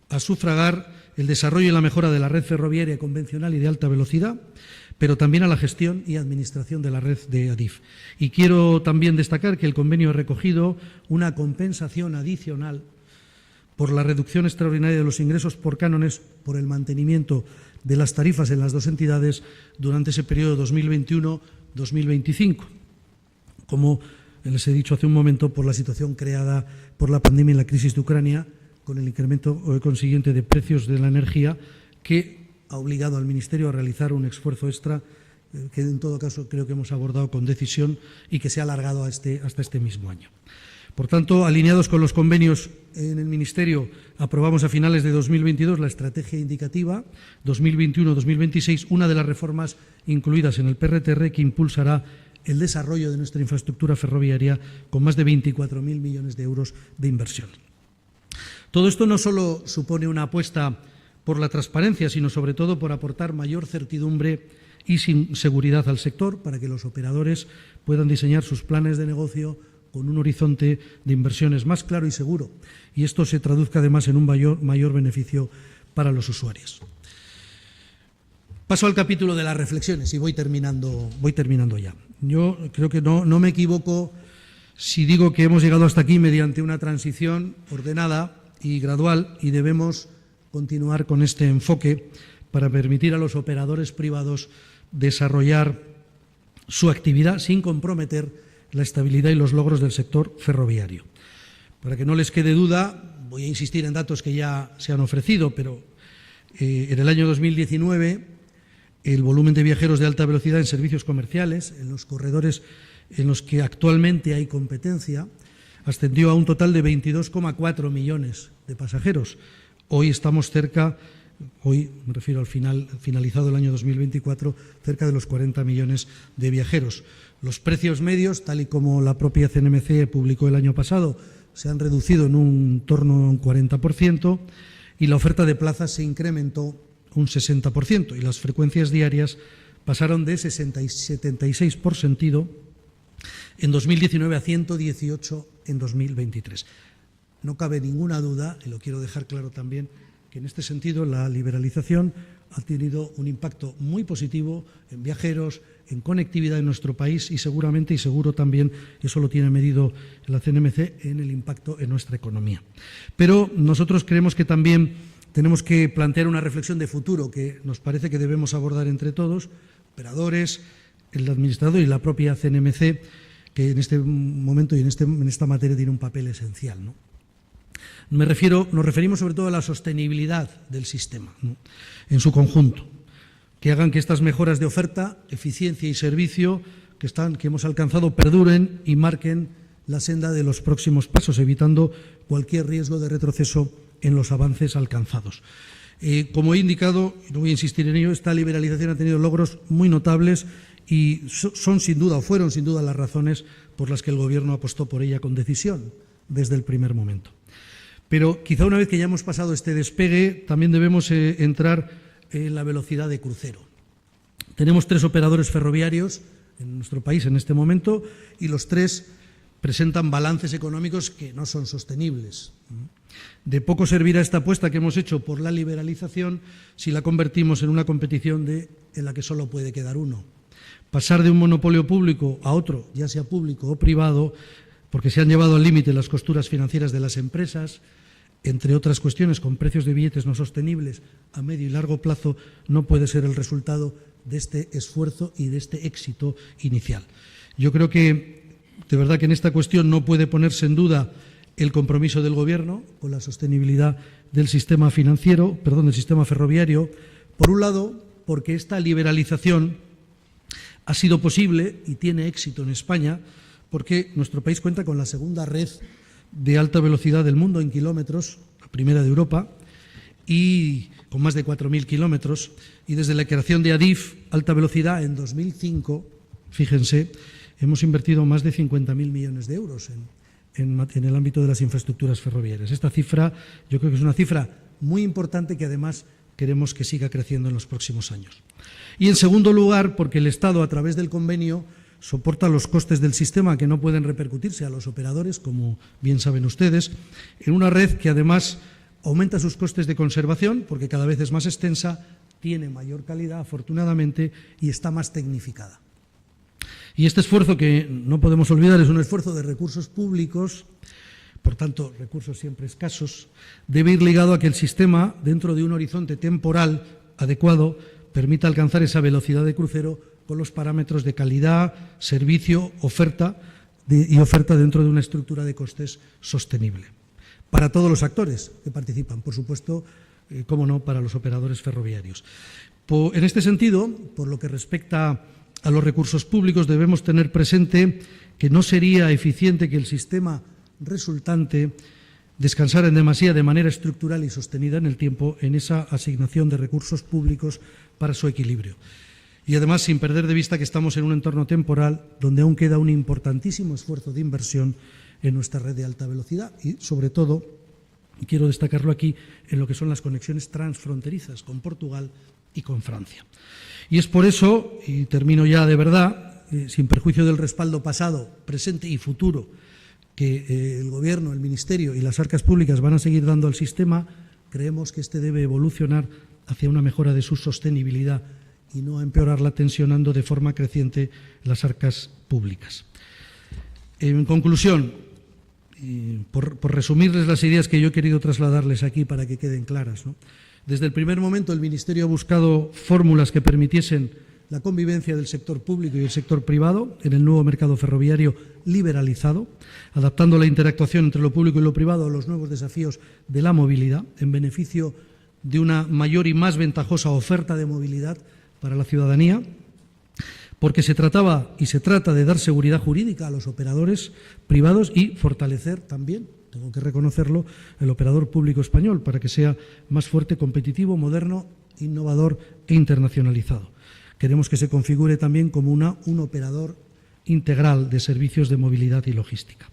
a sufragar el desarrollo y la mejora de la red ferroviaria convencional y de alta velocidad, pero también a la gestión y administración de la red de ADIF. Y quiero también destacar que el convenio ha recogido una compensación adicional por la reducción extraordinaria de los ingresos por cánones por el mantenimiento de las tarifas en las dos entidades durante ese periodo 2021-2025, como les he dicho hace un momento, por la situación creada por la pandemia y la crisis de Ucrania, con el incremento consiguiente de precios de la energía, que ha obligado al Ministerio a realizar un esfuerzo extra que en todo caso creo que hemos abordado con decisión y que se ha alargado hasta este mismo año. Por tanto, alineados con los convenios en el Ministerio, aprobamos a finales de 2022 la estrategia indicativa 2021-2026, una de las reformas incluidas en el PRTR que impulsará el desarrollo de nuestra infraestructura ferroviaria con más de 24.000 millones de euros de inversión. Todo esto no solo supone una apuesta por la transparencia, sino sobre todo por aportar mayor certidumbre y seguridad al sector para que los operadores puedan diseñar sus planes de negocio con un horizonte de inversiones más claro y seguro, y esto se traduzca además en un mayor beneficio para los usuarios. Paso al capítulo de las reflexiones y voy terminando ya. Yo creo que no me equivoco si digo que hemos llegado hasta aquí mediante una transición ordenada y gradual, y debemos continuar con este enfoque para permitir a los operadores privados desarrollar su actividad sin comprometer la estabilidad y los logros del sector ferroviario. Para que no les quede duda, voy a insistir en datos que ya se han ofrecido, pero en el año 2019 el volumen de viajeros de alta velocidad en servicios comerciales, en los corredores en los que actualmente hay competencia, ascendió a un total de 22,4 millones de pasajeros. Hoy estamos cerca, hoy me refiero al finalizado el año 2024, cerca de los 40 millones de viajeros. Los precios medios, tal y como la propia CNMC publicó el año pasado, se han reducido en un torno a un 40% y la oferta de plazas se incrementó un 60% y las frecuencias diarias pasaron de 76 por sentido en 2019 a 118 en 2023. No cabe ninguna duda, y lo quiero dejar claro también, que en este sentido la liberalización ha tenido un impacto muy positivo en viajeros, en conectividad en nuestro país y seguramente y seguro también, eso lo tiene medido la CNMC, en el impacto en nuestra economía. Pero nosotros creemos que también tenemos que plantear una reflexión de futuro que nos parece que debemos abordar entre todos, operadores, el administrador y la propia CNMC, que en este momento y en esta materia tiene un papel esencial, ¿no? Nos referimos sobre todo a la sostenibilidad del sistema, ¿no?, en su conjunto, que hagan que estas mejoras de oferta, eficiencia y servicio que hemos alcanzado perduren y marquen la senda de los próximos pasos, evitando cualquier riesgo de retroceso en los avances alcanzados. Como he indicado, y no voy a insistir en ello, esta liberalización ha tenido logros muy notables y fueron sin duda las razones por las que el Gobierno apostó por ella con decisión desde el primer momento. Pero quizá una vez que ya hemos pasado este despegue, también debemos entrar en la velocidad de crucero. Tenemos 3 operadores ferroviarios en nuestro país en este momento y los 3 presentan balances económicos que no son sostenibles. De poco servirá esta apuesta que hemos hecho por la liberalización si la convertimos en una competición en la que solo puede quedar uno. Pasar de un monopolio público a otro, ya sea público o privado, porque se han llevado al límite las costuras financieras de las empresas, entre otras cuestiones, con precios de billetes no sostenibles a medio y largo plazo, no puede ser el resultado de este esfuerzo y de este éxito inicial. Yo creo que, de verdad, que en esta cuestión no puede ponerse en duda el compromiso del Gobierno con la sostenibilidad del sistema del sistema ferroviario. Por un lado, porque esta liberalización ha sido posible y tiene éxito en España, porque nuestro país cuenta con la segunda red de alta velocidad del mundo en kilómetros, la primera de Europa, y con más de 4.000 kilómetros. Y desde la creación de ADIF, alta velocidad, en 2005, fíjense, hemos invertido más de 50.000 millones de euros en el ámbito de las infraestructuras ferroviarias. Esta cifra yo creo que es una cifra muy importante que además queremos que siga creciendo en los próximos años. Y en segundo lugar, porque el Estado, a través del convenio, soporta los costes del sistema que no pueden repercutirse a los operadores, como bien saben ustedes, en una red que además aumenta sus costes de conservación, porque cada vez es más extensa, tiene mayor calidad, afortunadamente, y está más tecnificada. Y este esfuerzo, que no podemos olvidar, es un esfuerzo de recursos públicos, por tanto, recursos siempre escasos, debe ir ligado a que el sistema, dentro de un horizonte temporal adecuado, permita alcanzar esa velocidad de crucero con los parámetros de calidad, servicio, oferta dentro de una estructura de costes sostenible. Para todos los actores que participan, por supuesto, cómo no, para los operadores ferroviarios. En este sentido, por lo que respecta a los recursos públicos, debemos tener presente que no sería eficiente que el sistema resultante descansara en demasía de manera estructural y sostenida en el tiempo en esa asignación de recursos públicos para su equilibrio. Y además, sin perder de vista que estamos en un entorno temporal donde aún queda un importantísimo esfuerzo de inversión en nuestra red de alta velocidad y, sobre todo, y quiero destacarlo aquí, en lo que son las conexiones transfronterizas con Portugal y con Francia. Y es por eso, y termino ya de verdad, sin perjuicio del respaldo pasado, presente y futuro que el Gobierno, el Ministerio y las arcas públicas van a seguir dando al sistema, creemos que este debe evolucionar hacia una mejora de su sostenibilidad y no a empeorarla tensionando de forma creciente las arcas públicas. En conclusión, por resumirles las ideas que yo he querido trasladarles aquí para que queden claras, ¿no? Desde el primer momento el Ministerio ha buscado fórmulas que permitiesen la convivencia del sector público y el sector privado en el nuevo mercado ferroviario liberalizado, adaptando la interactuación entre lo público y lo privado a los nuevos desafíos de la movilidad, en beneficio de una mayor y más ventajosa oferta de movilidad para la ciudadanía, porque se trataba y se trata de dar seguridad jurídica a los operadores privados y fortalecer también, tengo que reconocerlo, el operador público español para que sea más fuerte, competitivo, moderno, innovador e internacionalizado. Queremos que se configure también como un operador integral de servicios de movilidad y logística.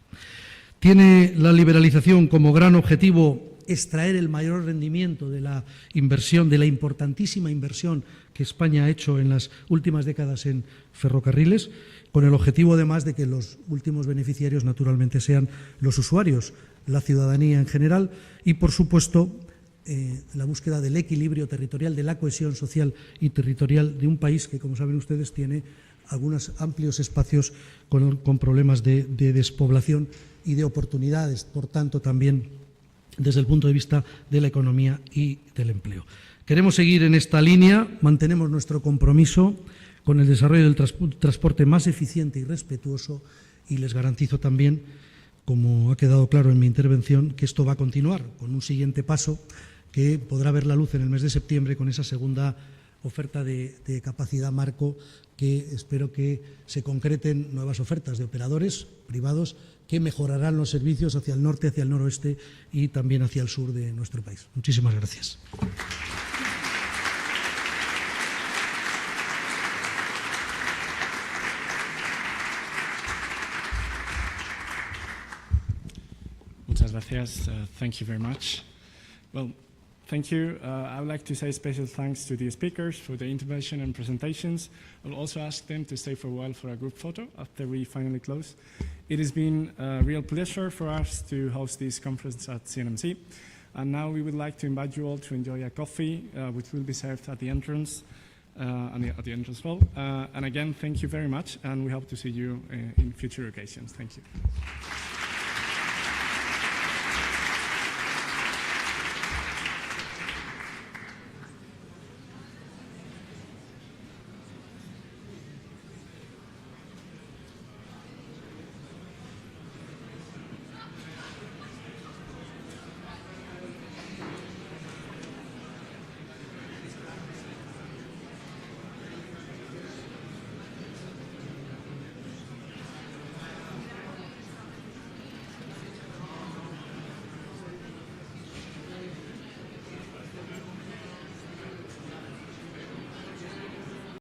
Tiene la liberalización como gran objetivo extraer el mayor rendimiento de la inversión, de la importantísima inversión que España ha hecho en las últimas décadas en ferrocarriles, con el objetivo además de que los últimos beneficiarios naturalmente sean los usuarios, la ciudadanía en general y, por supuesto, la búsqueda del equilibrio territorial, de la cohesión social y territorial de un país que, como saben ustedes, tiene algunos amplios espacios con problemas de despoblación y de oportunidades, por tanto, también desde el punto de vista de la economía y del empleo. Queremos seguir en esta línea, mantenemos nuestro compromiso con el desarrollo del transporte más eficiente y respetuoso y les garantizo también, como ha quedado claro en mi intervención, que esto va a continuar con un siguiente paso que podrá ver la luz en el mes de septiembre con esa segunda oferta de capacidad marco que espero que se concreten nuevas ofertas de operadores privados que mejorarán los servicios hacia el norte, hacia el noroeste y también hacia el sur de nuestro país. Muchísimas gracias. Muchas gracias. Thank you very much. Well, thank you. I would like to say special thanks to the speakers for the intervention and presentations. I'll also ask them to stay for a while for a group photo after we finally close. It has been a real pleasure for us to host this conference at CNMC. And now we would like to invite you all to enjoy a coffee, which will be served at the entrance, at the entrance hall. And again, thank you very much, and we hope to see you in future occasions. Thank you.